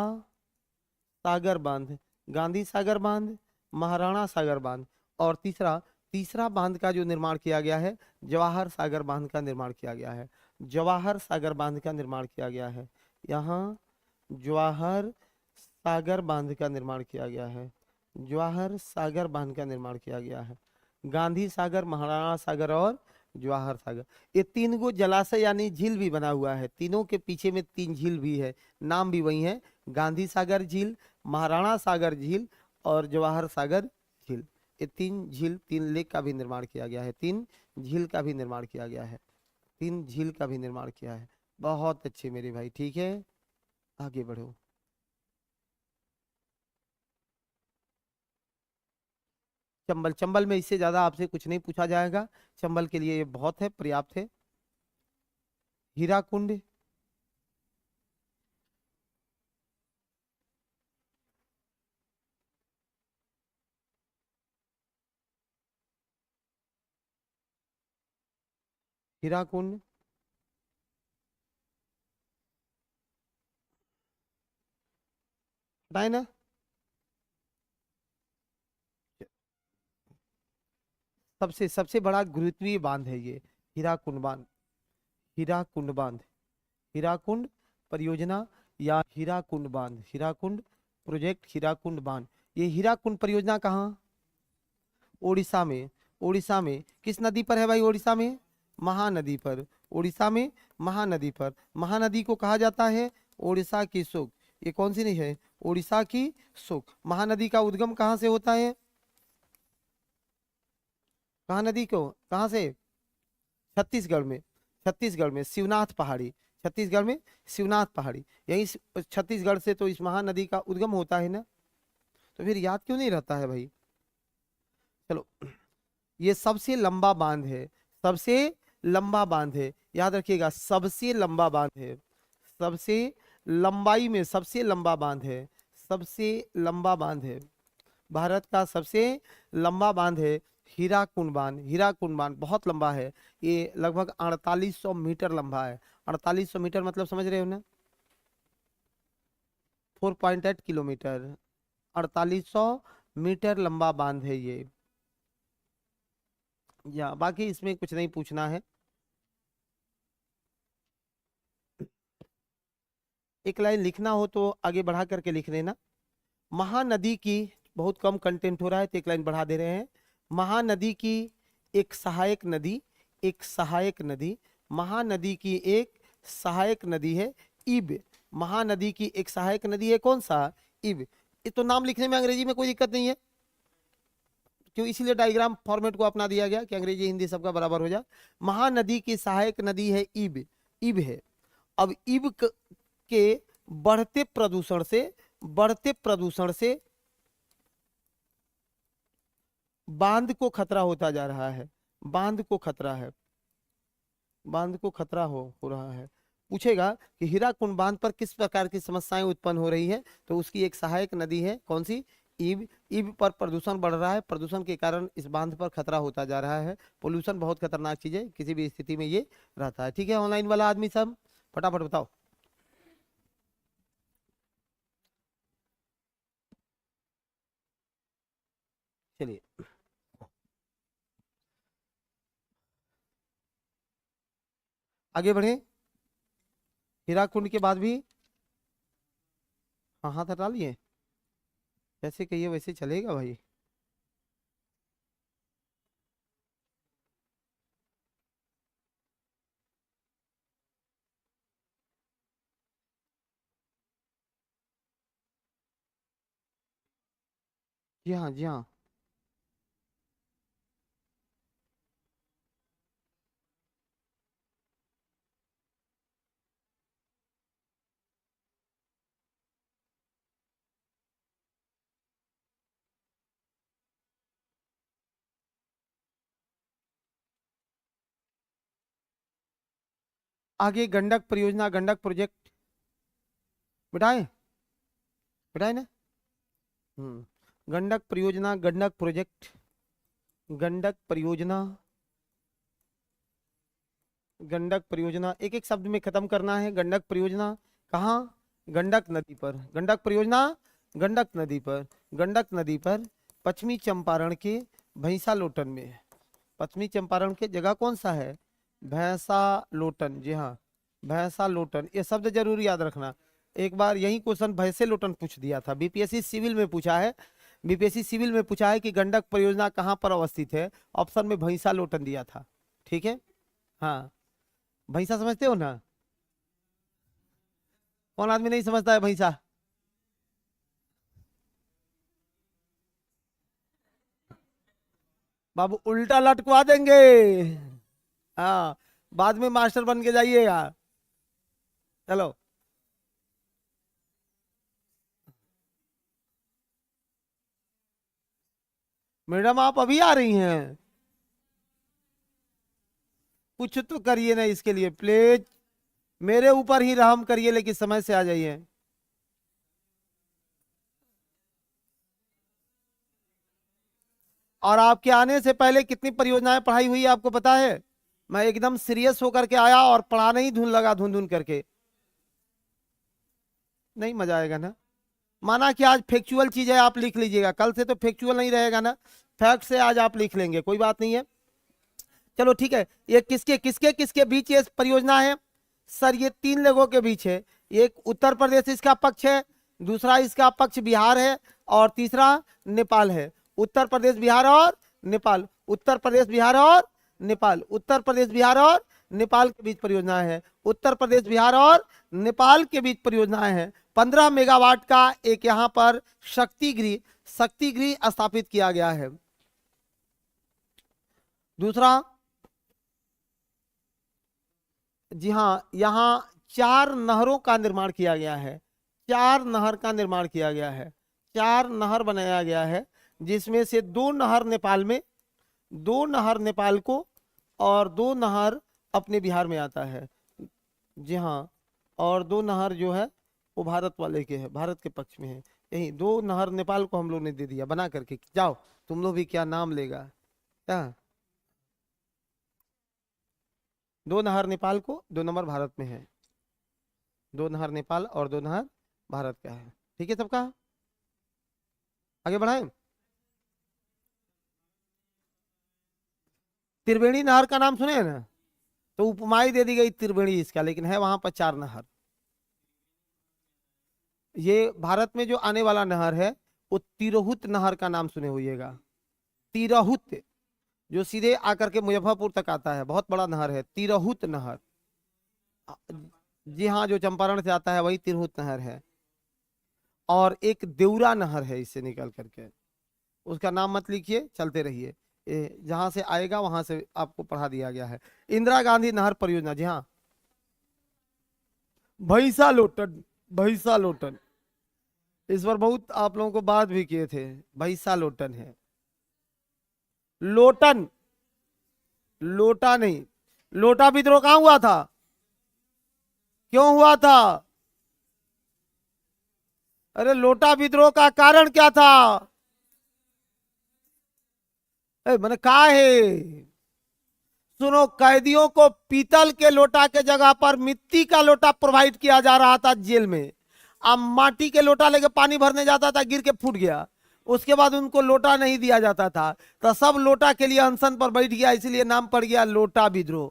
सागर बांध, गांधी सागर बांध, महाराणा सागर बांध, और तीसरा, तीसरा बांध का जो निर्माण किया गया है, जवाहर सागर बांध का निर्माण किया गया है, जवाहर सागर बांध का निर्माण किया गया है। यहाँ जवाहर सागर बांध का निर्माण किया गया है, जवाहर सागर बांध का निर्माण किया गया है। गांधी सागर, महाराणा सागर और जवाहर सागर, ये 3 गो जलाशय यानी झील भी बना हुआ है। तीनों के पीछे में 3 झील भी है, नाम भी वही है, गांधी सागर झील, महाराणा सागर झील और जवाहर सागर झील। ये 3 झील, 3 लेक का भी निर्माण किया गया है, 3 झील का भी निर्माण किया गया है, 3 झील का भी निर्माण किया है। बहुत अच्छे मेरे भाई, ठीक है, आगे बढ़ो। चंबल, चंबल में इससे ज्यादा आपसे कुछ नहीं पूछा जाएगा, चंबल के लिए ये बहुत है, पर्याप्त है। हीराकुंड, हीराकुंड, बताए ना, सबसे सबसे बड़ा गुरुत्वीय बांध है ये, हीराकुंड बांध, हीराकुंड बांध, हीराकुंड परियोजना या हीराकुंड बांध, हीराकुंड प्रोजेक्ट, हीराकुंड बांध। ये हीराकुंड परियोजना कहाँ, ओडिशा में, ओडिशा में किस नदी पर है भाई, ओडिशा में महानदी पर, ओडिशा में महानदी पर। महानदी को कहा जाता है ओडिशा की सुख, ये कौन सी नहीं है, ओडिशा की सुख। महानदी का उद्गम कहाँ से होता है, कहाँ नदी को, कहाँ से, छत्तीसगढ़ में, छत्तीसगढ़ में शिवनाथ पहाड़ी, छत्तीसगढ़ में शिवनाथ पहाड़ी, यही छत्तीसगढ़ से तो इस महानदी का उद्गम होता है ना, तो फिर याद क्यों नहीं रहता है भाई। चलो, ये सबसे लंबा बांध है, सबसे लंबा बांध है, याद रखिएगा, सबसे लंबा बांध है, सबसे लंबाई में सबसे लंबा बांध है, सबसे लंबा बांध है, भारत का सबसे लंबा बांध है हीराकुंड बांध। हीराकुंड बांध बहुत लंबा है, ये लगभग 4800 मीटर लंबा है। 4800 मीटर मतलब समझ रहे हो ना, 4.8 किलोमीटर, 4800 मीटर लंबा बांध है ये। या बाकी इसमें कुछ नहीं पूछना है। एक लाइन लिखना हो तो आगे बढ़ा करके लिख लेना। महानदी की, बहुत कम कंटेंट हो रहा है तो एक लाइन बढ़ा दे रहे हैं। महानदी की एक सहायक नदी, एक सहायक नदी, महानदी की एक सहायक नदी है इब। महानदी की एक सहायक नदी है कौन सा? इब। ये तो नाम लिखने में अंग्रेजी में कोई दिक्कत नहीं है, क्यों? इसीलिए डायग्राम फॉर्मेट को अपना दिया गया कि अंग्रेजी हिंदी सबका बराबर हो जाए। महानदी की सहायक नदी है इब, इब है। अब इब के बढ़ते प्रदूषण से, बढ़ते प्रदूषण से बांध को खतरा होता जा रहा है, बांध को खतरा है, बांध को खतरा हो रहा है। पूछेगा कि हीराकुंड बांध पर किस प्रकार की समस्याएं उत्पन्न हो रही है, तो उसकी एक सहायक नदी है कौन सी? ईब। ईब पर प्रदूषण बढ़ रहा है, प्रदूषण के कारण इस बांध पर खतरा होता जा रहा है। पोल्यूशन बहुत खतरनाक चीज है, किसी भी स्थिति में ये रहता है। ठीक है, ऑनलाइन वाला आदमी सब फटाफट बताओ। चलिए आगे बढ़े। हीराकुंड के बाद भी, हाँ हाथ हटा लिए, जैसे कहिए वैसे चलेगा भाई। जी हाँ, जी हाँ। आगे गंडक परियोजना, गंडक प्रोजेक्ट बिठाए, बिठाए ना। गंडक परियोजना, गंडक प्रोजेक्ट, गंडक परियोजना, गंडक परियोजना, एक एक शब्द में खत्म करना है। गंडक परियोजना कहाँ? गंडक नदी पर। गंडक परियोजना गंडक नदी पर, गंडक नदी पर पश्चिमी चंपारण के भैंसा लोटन में है। पश्चिमी चंपारण के जगह कौन सा है? भैंसा लोटन, जी हाँ, भैंसा लोटन। ये शब्द जरूर याद रखना। एक बार यही क्वेश्चन भैंसे लोटन पूछ दिया था, बीपीएससी सिविल में पूछा है। बीपीएससी सिविल में पूछा है कि गंडक परियोजना कहाँ पर अवस्थित है, ऑप्शन में भैंसा लोटन दिया था। ठीक है, हाँ। भैंसा समझते हो ना? कौन आदमी नहीं समझता है भैंसा? बाबू उल्टा लटकवा देंगे। हाँ, बाद में मास्टर बन के जाइएगा। चलो, मैडम आप अभी आ रही हैं? कुछ तो करिए ना इसके लिए प्लीज। मेरे ऊपर ही रहम करिए, लेकिन समय से आ जाइए। और आपके आने से पहले कितनी परियोजनाएं पढ़ाई हुई है आपको पता है? मैं एकदम सीरियस होकर के आया और पढ़ाने ही धुन लगा, धुन धुन करके। नहीं मजा आएगा ना। माना कि आज फैक्चुअल चीज है, आप लिख लीजिएगा, कल से तो फैक्चुअल नहीं रहेगा ना, फैक्ट से आज आप लिख लेंगे, कोई बात नहीं है। चलो ठीक है। ये किसके किसके किसके बीच ये परियोजना है? सर ये तीन लोगों के बीच है। एक उत्तर प्रदेश इसका पक्ष है, दूसरा इसका पक्ष बिहार है, और तीसरा नेपाल है। उत्तर प्रदेश, बिहार और नेपाल, उत्तर प्रदेश, बिहार और नेपाल, उत्तर प्रदेश, बिहार और नेपाल के बीच परियोजना है। उत्तर प्रदेश, बिहार और नेपाल के बीच परियोजनाएं हैं। 15 मेगावाट का एक यहाँ पर शक्ति गृह, शक्ति गृह स्थापित किया गया है। दूसरा, जी हाँ, यहाँ 4 नहरों का निर्माण किया गया है। 4 नहर का निर्माण किया गया है, 4 नहर बनाया गया है, जिसमें से 2 नहर नेपाल में, 2 नहर नेपाल को, और 2 नहर अपने बिहार में आता है। जी हाँ, और 2 नहर जो है वो भारत वाले के है, भारत के पक्ष में है। यही 2 नहर नेपाल को हम लोग ने दे दिया बना करके, जाओ तुम लोग भी क्या नाम लेगा क्या। 2 नहर नेपाल को, 2 नंबर भारत में है। 2 नहर नेपाल और 2 नहर भारत का है। ठीक है सबका, आगे बढ़ाएं। त्रिवेणी नहर का नाम सुने हैं ना? तो उपमाई दे दी गई त्रिवेणी इसका, लेकिन है वहां पर 4 नहर। ये भारत में जो आने वाला नहर है वो तिरहुत नहर का नाम सुने होइएगा। तिरहुत, जो सीधे आकर के मुजफ्फरपुर तक आता है, बहुत बड़ा नहर है तिरहुत नहर। जी हाँ, जो चंपारण से आता है वही तिरहुत नहर है। और एक देउरा नहर है इससे निकल करके, उसका नाम मत लिखिए, चलते रहिए, जहां से आएगा वहां से आपको पढ़ा दिया गया है। इंदिरा गांधी नहर परियोजना, जी हाँ, भैंसा लोटन, भैंसा लोटन, इस पर बहुत आप लोगों को बात भी किए थे, भैंसा लोटन है। लोटन, लोटा नहीं, लोटा विद्रोह कहां हुआ था, क्यों हुआ था, अरे लोटा विद्रोह का कारण क्या था, मैंने कहा है, सुनो, कैदियों को पीतल के लोटा के जगह पर मिट्टी का लोटा प्रोवाइड किया जा रहा था जेल में। अब माटी के लोटा लेके पानी भरने जाता था, गिर के फूट गया, उसके बाद उनको लोटा नहीं दिया जाता था, तो सब लोटा के लिए अनशन पर बैठ गया, इसलिए नाम पड़ गया लोटा विद्रोह।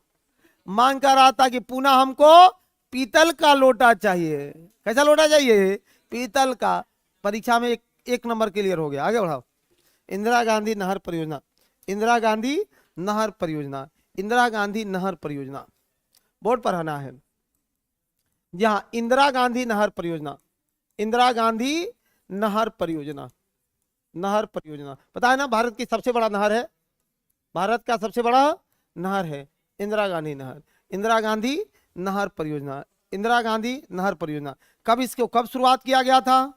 मांग कर रहा था कि पुनः हमको पीतल का लोटा चाहिए। कैसा लोटा चाहिए, पीतल का। परीक्षा में एक नंबर क्लियर हो गया। आगे बढ़ाओ। इंदिरा गांधी नहर परियोजना, इंदिरा गांधी नहर परियोजना, इंदिरा गांधी नहर परियोजना, बोर्ड पर आना है। यहां इंदिरा गांधी नहर परियोजना, इंदिरा गांधी नहर परियोजना, नहर परियोजना, पता है ना, भारत की सबसे बड़ा नहर है, भारत का सबसे बड़ा नहर है इंदिरा गांधी नहर। इंदिरा गांधी नहर परियोजना, इंदिरा गांधी नहर परियोजना, कब इसको कब शुरुआत किया गया था,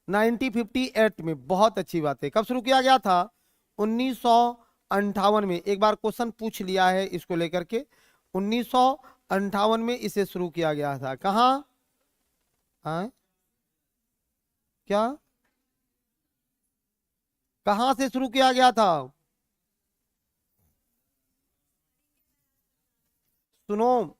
1958 में। बहुत अच्छी बात है, कब शुरू किया गया था, 1958 में। एक बार क्वेश्चन पूछ लिया है इसको लेकर के, 1958 में इसे शुरू किया गया था। कहां, क्या, कहां से शुरू किया गया था, सुनो,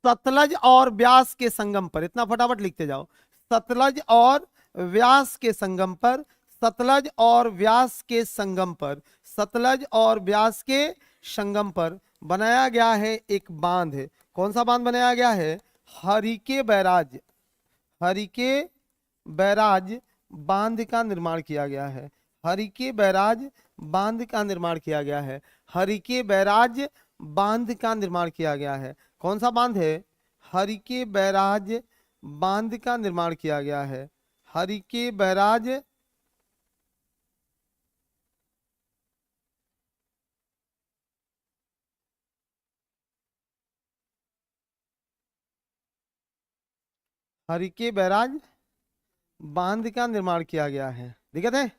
सतलज और व्यास के संगम पर, इतना फटाफट लिखते जाओ, सतलज और व्यास के संगम पर, सतलज और व्यास के संगम पर, सतलज और व्यास के संगम पर बनाया गया है एक बांध है। कौन सा बांध बनाया गया है, हरिके बैराज, हरिके बैराज बांध का निर्माण किया गया है, हरिके बैराज बांध का निर्माण किया गया है, हरिके बैराज बांध का निर्माण किया गया है। कौन सा बांध है, हरिके बैराज बांध का निर्माण किया गया है, हरिके बैराज, हरिके बैराज बांध का निर्माण किया गया है। दिक्कत है,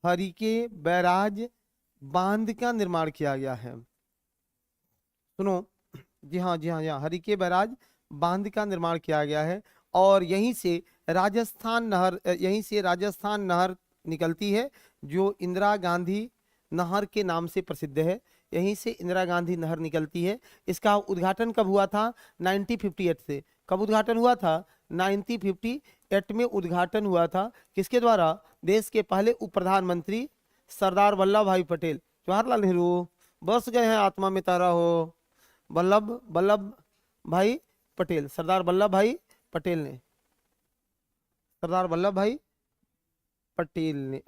हरिके बैराज बांध का निर्माण किया गया है। सुनो, जी हाँ जी हाँ जी हाँ, हरिके बैराज बांध का निर्माण किया गया है। और यहीं से राजस्थान नहर, यहीं से राजस्थान नहर निकलती है, जो इंदिरा गांधी नहर के नाम से प्रसिद्ध है। यहीं से इंदिरा गांधी नहर निकलती है। इसका उद्घाटन कब हुआ था, 1958 से। कब उद्घाटन हुआ था, 1958 में उद्घाटन हुआ था। किसके द्वारा, देश के पहले उप प्रधानमंत्री सरदार वल्लभ भाई पटेल, जवाहरलाल नेहरू, बस गए हैं आत्मा में तारा हो, वल्लभ भाई पटेल, सरदार वल्लभ भाई पटेल ने, सरदार वल्लभ भाई पटेल ने,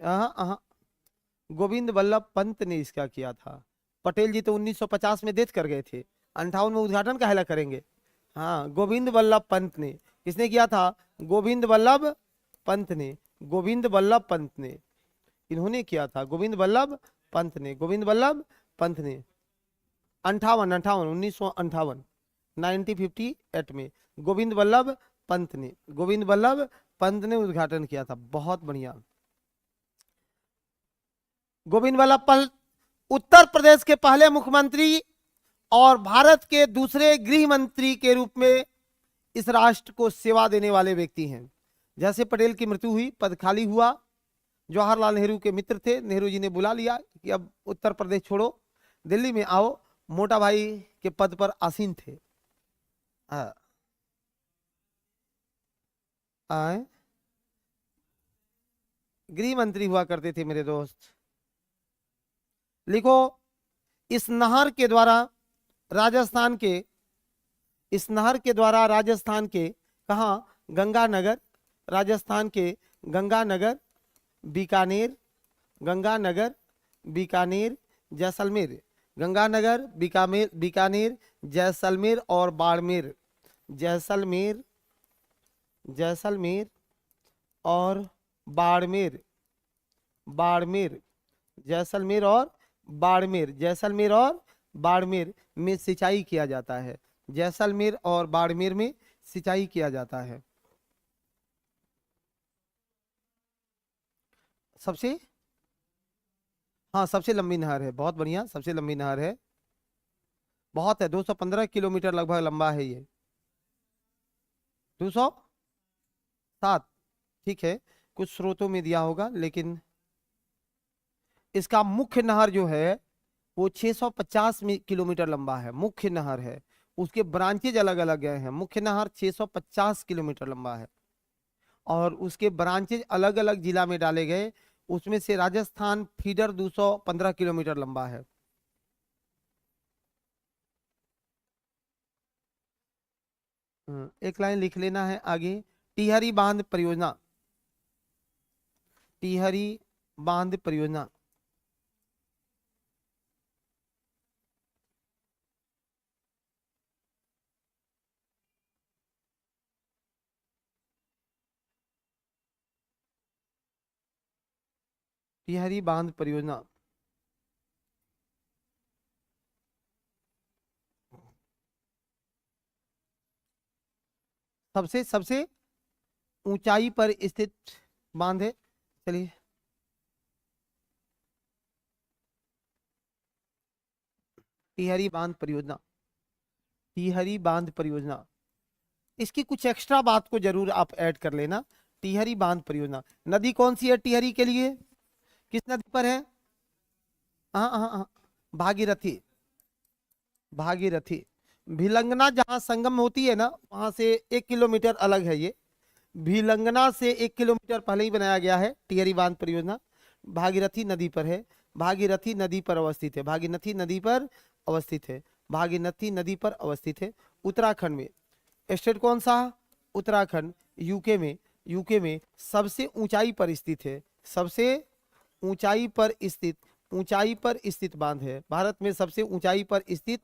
गोविंद वल्लभ पंत ने इसका किया था। पटेल जी तो 1950 में डेथ कर गए थे, 58 में उद्घाटन काहेला करेंगे। हाँ, गोविंद वल्लभ पंत ने, किसने किया था, गोविंद वल्लभ पंत ने, गोविंद वल्लभ पंत ने, इन्होंने किया था, गोविंद वल्लभ पंत ने, गोविंद वल्लभ पंत ने। 1958 1958 में गोविंद वल्लभ पंत ने, गोविंद वल्लभ पंत ने उद्घाटन किया था। बहुत बढ़िया। गोविंद वल्लभ पंत उत्तर प्रदेश के पहले मुख्यमंत्री और भारत के दूसरे गृह मंत्री के रूप में इस राष्ट्र को सेवा देने वाले व्यक्ति हैं। जैसे पटेल की मृत्यु हुई, पद खाली हुआ, जवाहरलाल नेहरू के मित्र थे, नेहरू जी ने बुला लिया कि अब उत्तर प्रदेश छोड़ो, दिल्ली में आओ, मोटा भाई के पद पर आसीन थे। गृह मंत्री हुआ करते थे मेरे दोस्त। लिखो, इस नहर के द्वारा राजस्थान के, इस नहर के द्वारा राजस्थान के कहा, गंगानगर, राजस्थान के गंगानगर बीकानेर, गंगानगर, बीकानेर, जैसलमेर। गंगानगर, बीकानेर, बीकानेर, जैसलमेर और बाड़मेर। जैसलमेर, जैसलमेर और बाड़मेर। बाड़मेर, जैसलमेर और बाड़मेर। जैसलमेर और बाड़मेर में सिंचाई किया जाता है। जैसलमेर और बाड़मेर में सिंचाई किया जाता है। सबसे, हाँ सबसे लंबी नहर है, बहुत बढ़िया, सबसे लंबी नहर है, बहुत है, 215 किलोमीटर लगभग लंबा है ये। 207, ठीक है, कुछ स्रोतों में दिया होगा, लेकिन इसका मुख्य नहर जो है वो 650 किलोमीटर लंबा है, मुख्य नहर है। उसके ब्रांचेज अलग अलग गए हैं। मुख्य नहर 650 किलोमीटर लंबा है और उसके ब्रांचेज अलग अलग जिला में डाले गए। उसमें से राजस्थान फीडर 215 किलोमीटर लंबा है। एक लाइन लिख लेना है आगे। टिहरी बांध परियोजना, टिहरी बांध परियोजना। टिहरी बांध परियोजना सबसे सबसे ऊंचाई पर स्थित बांध है। चलिए, टिहरी बांध परियोजना, टिहरी बांध परियोजना। इसकी कुछ एक्स्ट्रा बात को जरूर आप ऐड कर लेना। टिहरी बांध परियोजना, नदी कौन सी है टिहरी के लिए, किस नदी पर है? हाँ हाँ हाँ, भागीरथी, भागीरथी। भिलंगना जहाँ संगम होती है ना, वहां से 1 किलोमीटर अलग है ये। भिलंगना से 1 किलोमीटर पहले ही बनाया गया है टिहरी बांध परियोजना। भागीरथी नदी पर है, भागीरथी नदी पर अवस्थित है, भागीरथी नदी पर अवस्थित है, भागीरथी नदी पर अवस्थित है। उत्तराखंड में, स्टेट कौन सा? उत्तराखंड। यूके में, यूके में सबसे ऊंचाई पर स्थित है, सबसे ऊंचाई पर स्थित, ऊंचाई पर स्थित बांध है। भारत में सबसे ऊंचाई पर स्थित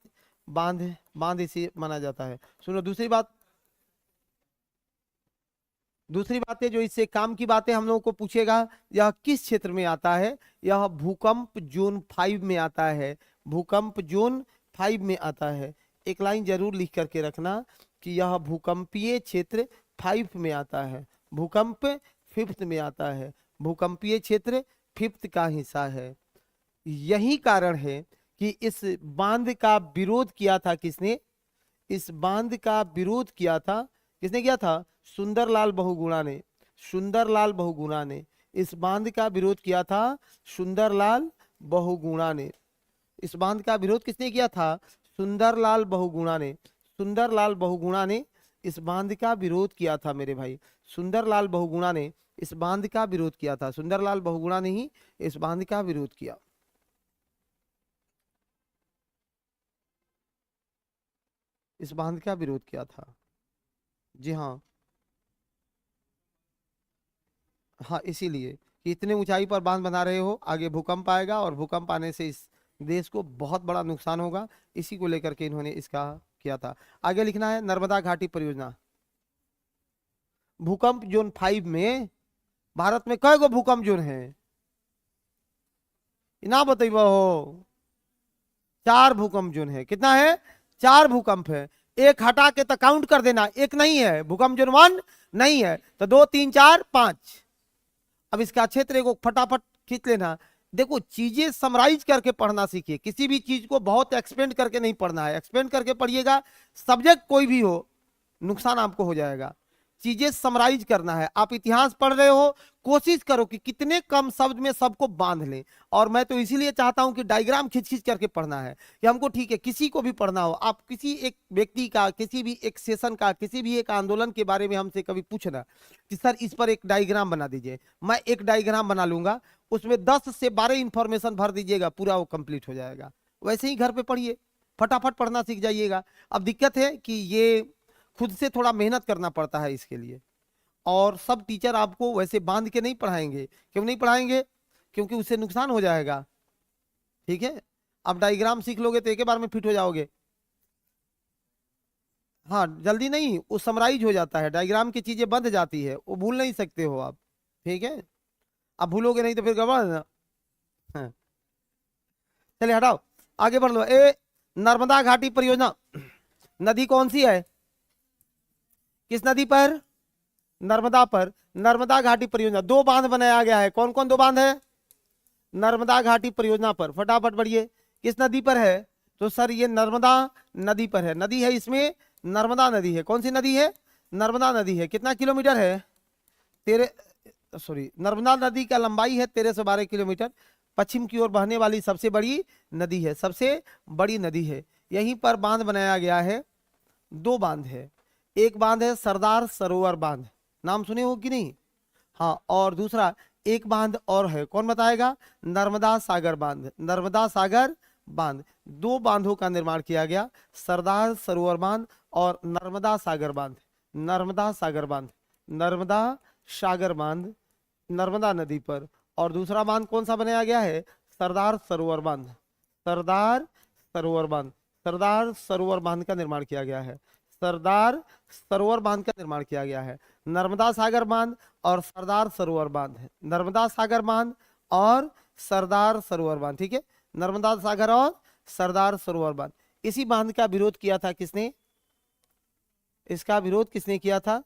बांध, बांध इसे माना जाता है। सुनो दूसरी बात, दूसरी बातें जो इससे काम की बातें हम लोगों को पूछेगा, यह किस क्षेत्र में आता है? यह भूकंप जोन 5 में आता है, भूकंप जोन 5 में आता है। एक लाइन जरूर लिख करके रखना कि यह भूकंपीय क्षेत्र 5 में आता है, भूकंप 5th में आता है, भूकंपीय क्षेत्र 5th का हिस्सा है। यही कारण है कि इस बांध का विरोध किया था किसने? इस बांध का विरोध किया था, किसने किया था? सुंदरलाल बहुगुणा ने, सुंदरलाल बहुगुणा ने इस बांध का विरोध किया था, सुंदरलाल बहुगुणा ने। इस बांध का विरोध किसने किया था? सुंदरलाल बहुगुणा ने, सुंदरलाल बहुगुणा ने इस बांध का विरोध किया था मेरे भाई। सुंदरलाल बहुगुणा ने इस बांध का विरोध किया था, सुंदरलाल बहुगुणा ने ही इस बांध का विरोध किया। इस बांध का विरोध किया था, जी हाँ। हाँ, इसीलिए कि इतने ऊंचाई पर बांध बना रहे हो, आगे भूकंप आएगा और भूकंप आने से इस देश को बहुत बड़ा नुकसान होगा। इसी को लेकर के इन्होंने इसका किया था। आगे लिखना है नर्मदा घाटी परियोजना। भूकंप जोन 5 में भारत में कई गो भूकंप जोन है? ना बताइबो हो। 4 भूकंप जोन है। कितना है? 4 भूकंप है। एक हटा के तो काउंट कर देना, एक नहीं है भूकंप जोन 1 नहीं है, तो 2 3 4 5। अब इसका क्षेत्र को फटाफट खींच लेना। देखो, चीजें समराइज करके पढ़ना सीखिए, किसी भी चीज को बहुत एक्सपेंड करके नहीं पढ़ना है। एक्सपेंड करके पढ़िएगा, सब्जेक्ट कोई भी हो, नुकसान आपको हो जाएगा। चीजें समराइज करना है। आप इतिहास पढ़ रहे हो, कोशिश करो कि कितने कम शब्द में सबको बांध लें। और मैं तो इसीलिए चाहता हूं कि डायग्राम खींच खींच करके पढ़ना है कि हमको, ठीक है, किसी को भी पढ़ना हो, आप किसी एक व्यक्ति का, किसी भी एक सेशन का, किसी भी एक आंदोलन के बारे में हमसे कभी पूछना कि सर इस पर एक डायग्राम बना दीजिए, मैं एक डायग्राम बना लूंगा, उसमें 10 से 12 इंफॉर्मेशन भर दीजिएगा, पूरा वो कंप्लीट हो जाएगा। वैसे ही घर पे पढ़िए, फटाफट पढ़ना सीख जाइएगा। अब दिक्कत है कि ये खुद से थोड़ा मेहनत करना पड़ता है इसके लिए। और सब टीचर आपको वैसे बांध के नहीं पढ़ाएंगे। क्यों नहीं पढ़ाएंगे? क्योंकि उससे नुकसान हो जाएगा। ठीक है, अब डायग्राम सीख लोगे तो एक ही बार में फिट हो जाओगे। हाँ, जल्दी नहीं, वो समराइज हो जाता है, डायग्राम की चीजें बंध जाती है, वो भूल नहीं सकते हो आप। ठीक है, अब भूलोगे नहीं तो फिर गड़बड़ है ना। हाँ, चलिए हटाओ, आगे बढ़ लो। नर्मदा घाटी परियोजना, नदी कौन सी है? किस नदी पर? नर्मदा पर। नर्मदा घाटी परियोजना, दो बांध बनाया गया है। कौन कौन दो बांध है? नर्मदा घाटी परियोजना पर। फटाफट बढ़िए, किस नदी पर है? तो सर ये नर्मदा नदी पर है। नदी है इसमें, नर्मदा नदी है। कौन सी नदी है? नर्मदा नदी है। कितना किलोमीटर है? तेरे सॉरी, नर्मदा नदी का लंबाई है 1312 किलोमीटर। पश्चिम की ओर बहने वाली सबसे बड़ी नदी है, सबसे बड़ी नदी है। यहीं पर बांध बनाया गया है। दो बांध है, एक बांध है सरदार सरोवर बांध, नाम सुने हो कि नहीं? हाँ, और दूसरा एक बांध और है, कौन बताएगा? नर्मदा सागर बांध। नर्मदा सागर बांध, दो बांधों का निर्माण किया गया, सरदार सरोवर बांध और नर्मदा सागर बांध। नर्मदा सागर बांध, नर्मदा सागर बांध नर्मदा नदी पर। और दूसरा बांध कौन सा बनाया गया है? सरदार सरोवर बांध। सरदार सरोवर बांध, सरदार सरोवर बांध का निर्माण किया गया है। सरदार सरोवर बांध का निर्माण किया गया है। नर्मदा सागर बांध और सरदार सरोवर बांध है। नर्मदा सागर बांध और सरदार सरोवर बांध, ठीक है, नर्मदा सागर और सरदार सरोवर बांध। इसी बांध का विरोध किया था किसने? इसका विरोध किसने किया था?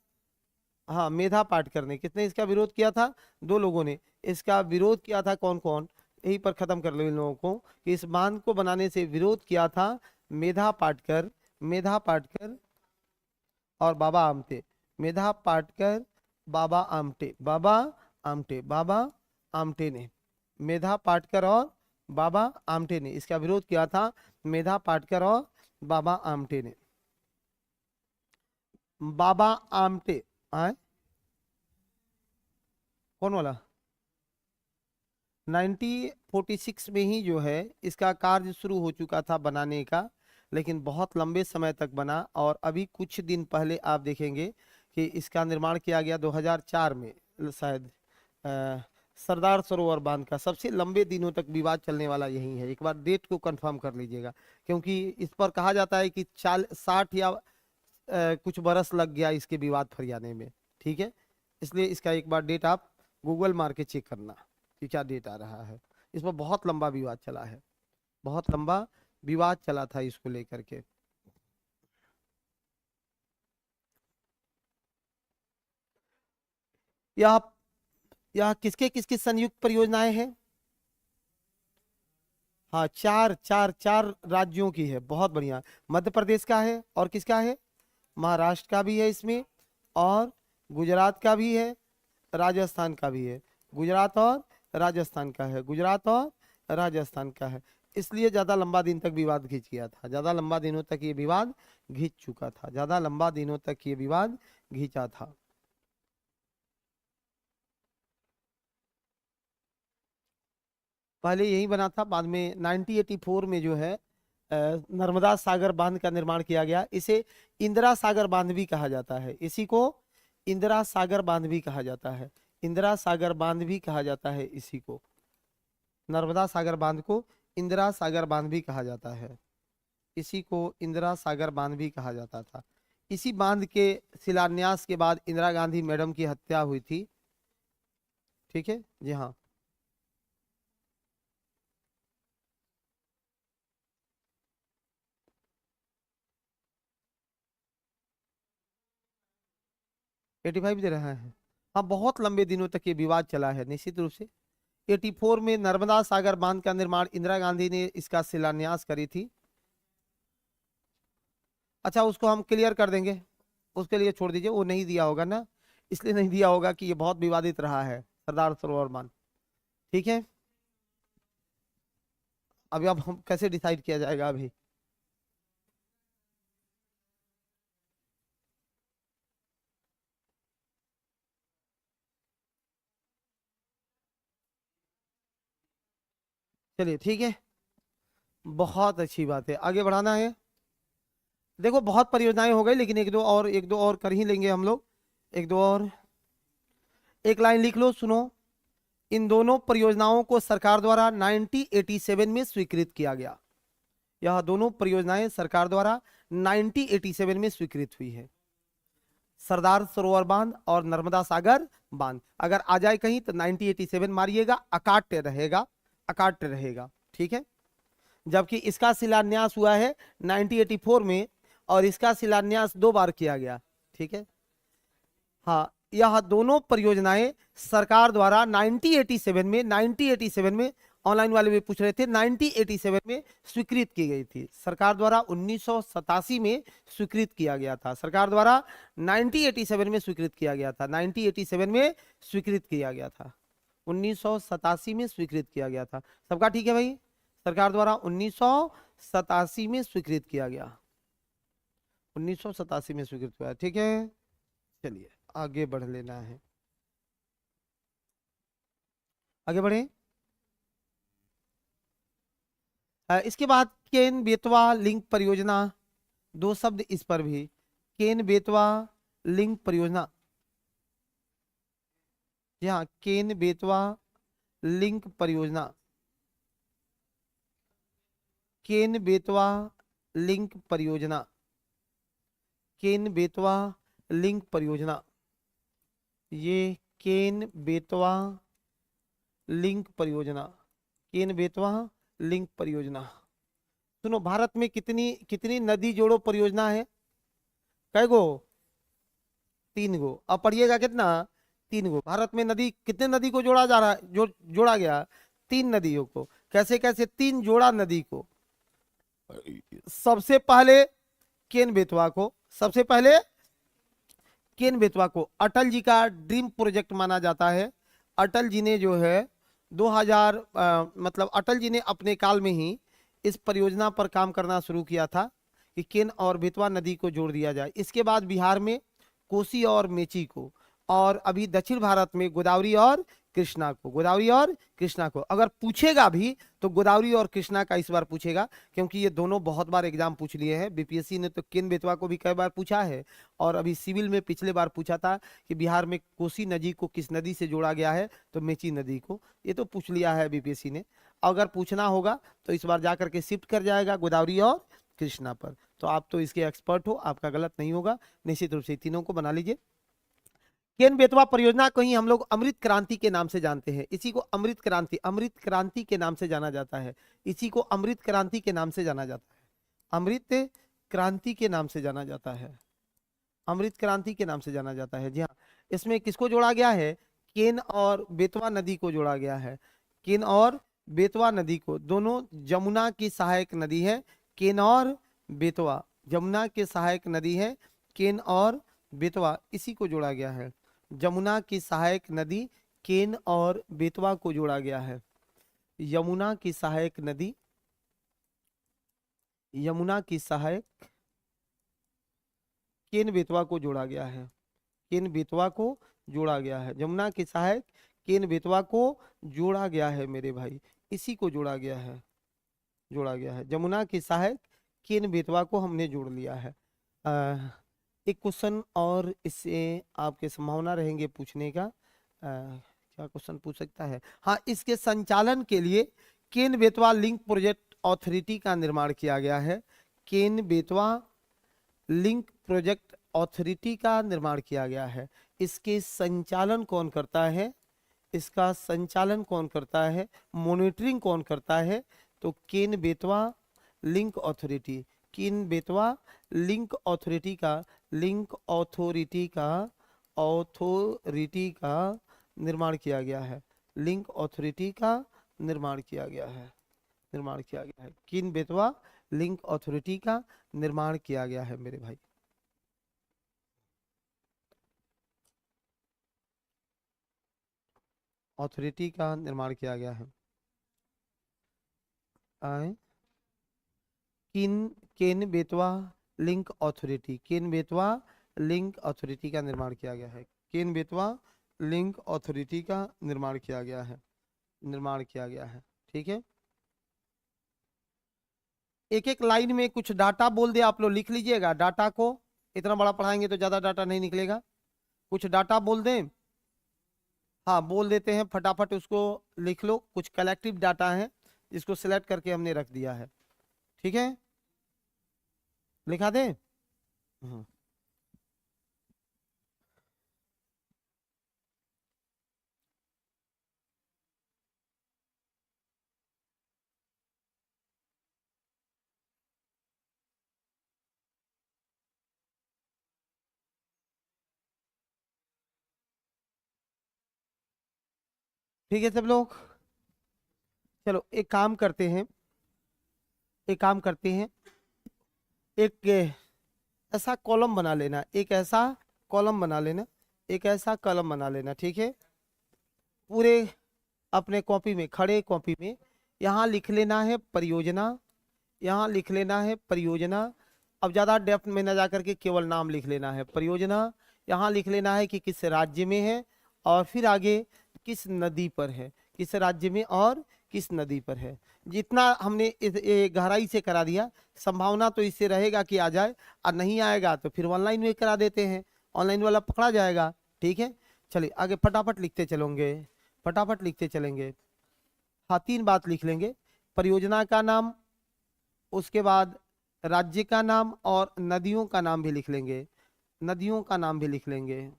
हाँ, मेधा पाटकर ने। किसने इसका विरोध किया था? दो लोगों ने इसका विरोध किया था। कौन कौन? यही पर खत्म कर लो इन लोगों को कि इस बांध को बनाने से विरोध किया था मेधा पाटकर, मेधा पाटकर और बाबा आमटे। मेधा पाटकर, बाबा आमटे, बाबा आमटे, बाबा आमटे ने, मेधा पाटकर और बाबा आमटे ने इसका विरोध किया था। मेधा पाटकर और बाबा आमटे ने। बाबा आमटे आए, कौन वाला? 1946 में ही जो है इसका कार्य शुरू हो चुका था बनाने का, लेकिन बहुत लंबे समय तक बना। और अभी कुछ दिन पहले आप देखेंगे कि इसका निर्माण किया गया 2004 में शायद। सरदार सरोवर बांध का सबसे लंबे दिनों तक विवाद चलने वाला यही है। एक बार डेट को कंफर्म कर लीजिएगा, क्योंकि इस पर कहा जाता है कि 60 या कुछ बरस लग गया इसके विवाद फरियाने में। ठीक है, इसलिए इसका एक बार डेट आप गूगल मार के चेक करना कि क्या डेट आ रहा है। इस पर बहुत लंबा विवाद चला है, बहुत लंबा विवाद चला था इसको लेकर के। यह यह किसके किसकी संयुक्त परियोजनाएं हैं? हाँ, चार चार चार राज्यों की है। बहुत बढ़िया। मध्य प्रदेश का है, और किसका है? महाराष्ट्र का भी है इसमें, और गुजरात का भी है, राजस्थान का भी है। गुजरात और राजस्थान का है, गुजरात और राजस्थान का है। इसलिए ज्यादा लंबा दिन तक विवाद खींच गया था, ज्यादा लंबा दिनों तक ये विवाद खींच चुका था, ज्यादा लंबा दिनों तक ये विवाद खींचा था। पहले यही बना था, बाद में 1984 में जो है नर्मदा सागर बांध का निर्माण किया गया। इसे इंदिरा सागर बांध भी कहा जाता है, इसी को इंदिरा सागर बांध भी कहा जाता है। इंदिरा सागर बांध भी कहा जाता है इसी को। नर्मदा सागर बांध को इंदिरा सागर बांध भी कहा जाता है, इसी को इंदिरा सागर बांध भी कहा जाता था। इसी बांध के शिलान्यास के बाद इंदिरा गांधी मैडम की हत्या हुई थी। ठीक है जी, हाँ। एटी फाइव दे रहा है। हाँ, बहुत लंबे दिनों तक ये विवाद चला है निश्चित रूप से। 84 में नर्मदा सागर बांध का निर्माण इंदिरा गांधी ने इसका शिलान्यास करी थी। अच्छा, उसको हम क्लियर कर देंगे, उसके लिए छोड़ दीजिए, वो नहीं दिया होगा ना, इसलिए नहीं दिया होगा कि ये बहुत विवादित रहा है सरदार सरोवर बांध। ठीक है, अभी अब हम कैसे डिसाइड किया जाएगा अभी? चलिए ठीक है, बहुत अच्छी बात है, आगे बढ़ाना है। देखो बहुत परियोजनाएं हो गई, लेकिन एक दो और कर ही लेंगे हम लोग, एक दो और। एक लाइन लिख लो, सुनो। इन दोनों परियोजनाओं को सरकार द्वारा 1987 में स्वीकृत किया गया। यह दोनों परियोजनाएं सरकार द्वारा 1987 में स्वीकृत हुई है। सरदार सरोवर बांध और नर्मदा सागर बांध। अगर आ जाए कहीं तो 1987 मारिएगा, अकाट्य रहेगा, अकाट्य रहेगा, ठीक है। जबकि इसका शिलान्यास हुआ है 1984 में और इसका शिलान्यास 2 बार किया गया, ठीक है। हाँ, यह दोनों परियोजनाएं सरकार द्वारा 1987 में ऑनलाइन वाले भी पूछ रहे थे, 1987 में स्वीकृत की गई थी। सरकार द्वारा 1987 में स्वीकृत किया गया था। सरकार द्वारा 1987 में स्वीकृत किया गया था। 1987 में स्वीकृत किया गया था। 1987 में स्वीकृत किया गया था। सबका ठीक है भाई? सरकार द्वारा 1987 में स्वीकृत किया गया। 1987 में स्वीकृत हुआ, ठीक है। चलिए आगे बढ़ लेना है, आगे बढ़े। इसके बाद केन बेतवा लिंक परियोजना, 2 शब्द इस पर भी। केन बेतवा लिंक परियोजना, यहाँ केन बेतवा लिंक परियोजना, केन बेतवा लिंक परियोजना, केन बेतवा लिंक परियोजना, ये केन बेतवा लिंक परियोजना, केन बेतवा लिंक परियोजना। सुनो, भारत में कितनी कितनी नदी जोड़ो परियोजना है? कै गो? 3 गो। अब पढ़िएगा कितना? 3 गो। भारत में नदी, कितने नदी को जोड़ा जा रहा है, जोड़ा गया? 3 नदियों को। कैसे कैसे? 3 जोड़ा नदी को। सबसे पहले केन बेतवा को, सबसे पहले केन बेतवा को अटल जी का ड्रीम प्रोजेक्ट माना जाता है। अटल जी ने जो है 2000 मतलब अटल जी ने अपने काल में ही इस परियोजना पर काम करना शुरू किया था कि केन और बेतवा नदी को जोड़ दिया जाए। इसके बाद बिहार में कोसी और मेची को, और अभी दक्षिण भारत में गोदावरी और कृष्णा को, गोदावरी और कृष्णा को। अगर पूछेगा भी तो गोदावरी और कृष्णा का इस बार पूछेगा, क्योंकि ये दोनों बहुत बार एग्जाम पूछ लिए हैं। बीपीएससी ने तो केन बेतवा को भी कई बार पूछा है, और अभी सिविल में पिछले बार पूछा था कि बिहार में कोसी नदी को किस नदी से जोड़ा गया है, तो मेची नदी को। ये तो पूछ लिया है बीपीएससी ने। अगर पूछना होगा तो इस बार जाकर के शिफ्ट कर जाएगा गोदावरी और कृष्णा पर। तो आप तो इसके एक्सपर्ट हो, आपका गलत नहीं होगा। निश्चित रूप से तीनों को बना लीजिए। केन बेतवा परियोजना को ही हम लोग अमृत क्रांति के नाम से जानते हैं। इसी को अमृत क्रांति, अमृत क्रांति के नाम से जाना जाता है। इसी को अमृत क्रांति के नाम से जाना जाता है। अमृत क्रांति के नाम से जाना जाता है। अमृत क्रांति के नाम से जाना जाता है। जी हाँ, इसमें किसको जोड़ा गया है? केन और बेतवा नदी को जोड़ा गया है। केन और बेतवा नदी को, दोनों जमुना की सहायक नदी है। केन और बेतवा जमुना के सहायक नदी है। केन और बेतवा, इसी को जोड़ा गया है। जमुना की सहायक नदी केन और बेतवा को जोड़ा गया है। यमुना की सहायक नदी, यमुना की सहायक केन बेतवा को जोड़ा गया है। केन बेतवा को जोड़ा गया है। जमुना की सहायक केन बेतवा को जोड़ा गया है मेरे भाई, इसी को जोड़ा गया है, जोड़ा गया है। जमुना की सहायक केन बेतवा को हमने जोड़ लिया है। एक क्वेश्चन और इससे आपके संभावना रहेंगे पूछने का। क्या क्वेश्चन पूछ सकता है? हाँ, इसके संचालन के लिए Ken Betwa link project authority का निर्माण किया गया है। Ken Betwa link project authority का निर्माण किया गया है। इसके संचालन कौन करता है? इसका संचालन कौन करता है, मॉनिटरिंग कौन करता है? तो Ken Betwa link authority, Ken Betwa link authority का, लिंक अथॉरिटी का, अथॉरिटी का निर्माण किया गया है। लिंक अथॉरिटी का निर्माण किया गया है, निर्माण किया गया है। केन बेतवा लिंक अथॉरिटी का निर्माण किया गया है मेरे भाई। अथॉरिटी का निर्माण किया गया है। Ken Betwa link authority, Ken Betwa link authority का निर्माण किया गया है। केन बेतवा लिंक अथॉरिटी का निर्माण किया गया है, निर्माण किया गया है, ठीक है। एक एक लाइन में कुछ डाटा बोल दे, आप लोग लिख लीजिएगा डाटा को। इतना बड़ा पढ़ाएंगे तो ज्यादा डाटा नहीं निकलेगा। कुछ डाटा बोल दें। हाँ बोल देते हैं, फटाफट उसको लिख लो। कुछ कलेक्टिव डाटा है जिसको सिलेक्ट करके हमने रख दिया है, ठीक है, लिखा दे। ठीक है सब लोग, चलो एक काम करते हैं, एक काम करते हैं, एक ऐसा कॉलम बना लेना, एक ऐसा कॉलम बना लेना, एक ऐसा कॉलम बना लेना, ठीक है। पूरे अपने कॉपी में, खड़े कॉपी में यहाँ लिख लेना है परियोजना, यहाँ लिख लेना है परियोजना। अब ज़्यादा डेप्थ में ना जा करके केवल नाम लिख लेना है परियोजना। यहाँ लिख लेना है कि किस राज्य में है, और फिर आगे किस नदी पर है, किस राज्य में और किस नदी पर है। जितना हमने गहराई से करा दिया, संभावना तो इससे रहेगा कि आ जाए, और नहीं आएगा तो फिर ऑनलाइन में करा देते हैं, ऑनलाइन वाला पकड़ा जाएगा, ठीक है। चलिए आगे फटाफट लिखते चलेंगे, फटाफट लिखते चलेंगे। हाँ 3 बात लिख लेंगे, परियोजना का नाम, उसके बाद राज्य का नाम, और नदियों का नाम भी लिख लेंगे, नदियों का नाम भी लिख लेंगे।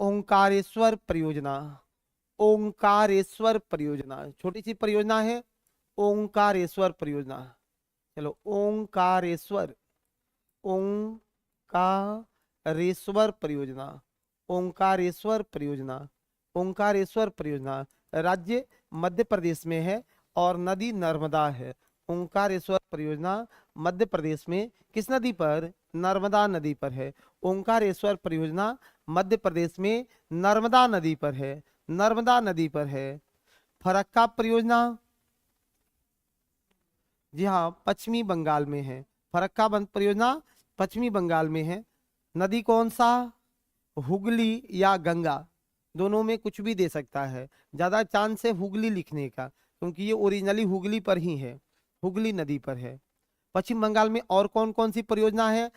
ओंकारेश्वर परियोजना, ओंकारेश्वर परियोजना, छोटी सी परियोजना है, ओंकारेश्वर परियोजना। चलो ओंकारेश्वर, ओंकारेश्वर परियोजना, ओंकारेश्वर परियोजना, ओंकारेश्वर परियोजना। राज्य मध्य प्रदेश में है और नदी नर्मदा है। ओंकारेश्वर परियोजना मध्य प्रदेश में किस नदी पर, नर्मदा नदी पर है। ओंकारेश्वर परियोजना मध्य प्रदेश में नर्मदा नदी पर है, नर्मदा नदी पर है। फरक्का परियोजना, जी हाँ पश्चिमी बंगाल में है। फरक्का परियोजना पश्चिमी बंगाल में है। नदी कौन सा, हुगली या गंगा, दोनों में कुछ भी दे सकता है। ज्यादा चांस है हुगली लिखने का, क्योंकि ये ओरिजिनली हुगली पर ही है, हुगली नदी पर है। पश्चिम बंगाल में और कौन कौन सी परियोजना है,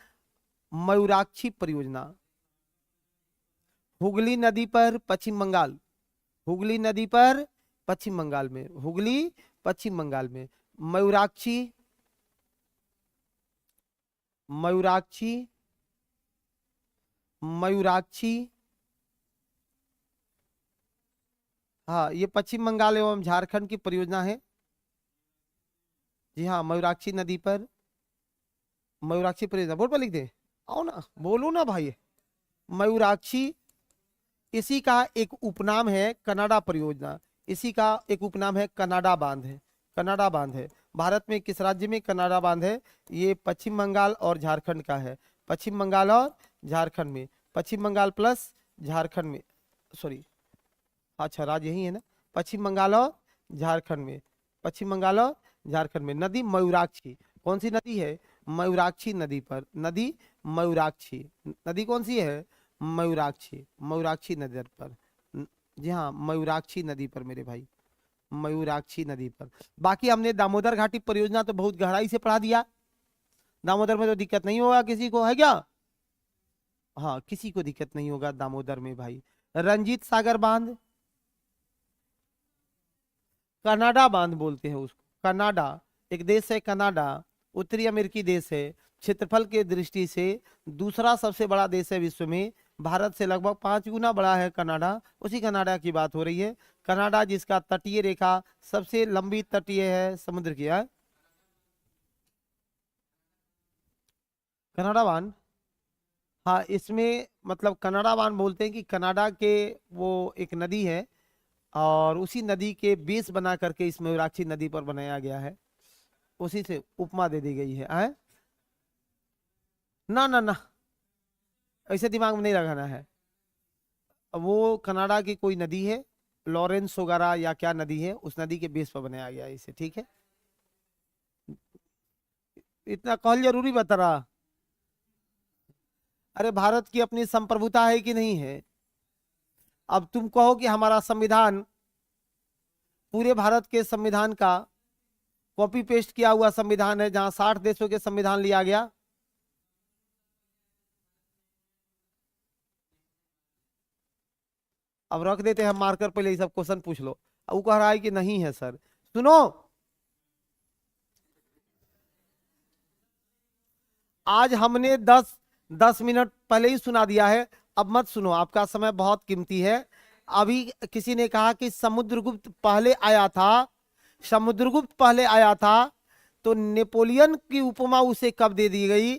मयूराक्षी परियोजना, हुगली नदी पर पश्चिम बंगाल, हुगली नदी पर पश्चिम बंगाल में, हुगली पश्चिम बंगाल में। मयूराक्षी, मयूराक्षी, मयूराक्षी, हाँ ये पश्चिम बंगाल एवं झारखंड की परियोजना है। जी हाँ मयूराक्षी नदी पर, मयूराक्षी परियोजना, बोर्ड पर लिख दे, आओ ना बोलो ना भाई। मयूराक्षी, इसी का एक उपनाम है कनाडा परियोजना, इसी का एक उपनाम है कनाडा बांध है, कनाडा बांध है। भारत में किस राज्य में कनाडा बांध है, ये पश्चिम बंगाल और झारखंड का है, पश्चिम बंगाल और झारखंड में, पश्चिम बंगाल प्लस झारखंड में, सॉरी अच्छा राज्य यही है ना, पश्चिम बंगाल और झारखंड में, पश्चिम बंगाल और झारखंड में। नदी मयूराक्षी, कौन सी नदी है, मयूराक्षी नदी पर, नदी मयूराक्षी, नदी कौन सी है, मयूराक्षी, मयूराक्षी नदी पर। जी हाँ मयूराक्षी नदी पर मेरे भाई, मयूराक्षी नदी पर। बाकी हमने दामोदर घाटी परियोजना तो बहुत गहराई से पढ़ा दिया, दामोदर में तो दिक्कत नहीं होगा किसी को, है क्या, हाँ किसी को दिक्कत नहीं होगा दामोदर में भाई। रंजीत सागर बांध, कनाडा बांध बोलते हैं उसको, कनाडा, एक देश है कनाडा, उत्तरी अमेरिकी देश है, क्षेत्रफल के दृष्टि से दूसरा सबसे बड़ा देश है विश्व में, भारत से लगभग 5 गुना बड़ा है कनाडा, उसी कनाडा की बात हो रही है। कनाडा जिसका तटीय रेखा सबसे लंबी तटीय है समुद्र की है, कनाडा बांध। हाँ इसमें मतलब कनाडा बांध बोलते हैं कि कनाडा के वो एक नदी है, और उसी नदी के बेस बना करके इस मयूराक्षी नदी पर बनाया गया है, उसी से उपमा दे दी गई है, ना ना ना, ऐसे दिमाग में नहीं लगाना है। अब वो कनाडा की कोई नदी है, लॉरेंस वगैरह या क्या नदी है, उस नदी के बेस पर बनाया गया है इसे, ठीक है। इतना कहल जरूरी बता रहा। अरे भारत की अपनी संप्रभुता है कि नहीं है। अब तुम कहो कि हमारा संविधान पूरे भारत के संविधान का कॉपी पेस्ट किया हुआ संविधान है, जहां 60 देशों के संविधान लिया गया, अब रख देते हैं मार्कर, पहले ये सब क्वेश्चन पूछ लो। अब वो कह रहा है कि नहीं है सर। सुनो, आज हमने 10 मिनट पहले ही सुना दिया है, अब मत सुनो, आपका समय बहुत कीमती है। अभी किसी ने कहा कि समुद्रगुप्त पहले आया था, समुद्रगुप्त पहले आया था, तो नेपोलियन की उपमा उसे कब दे दी गई?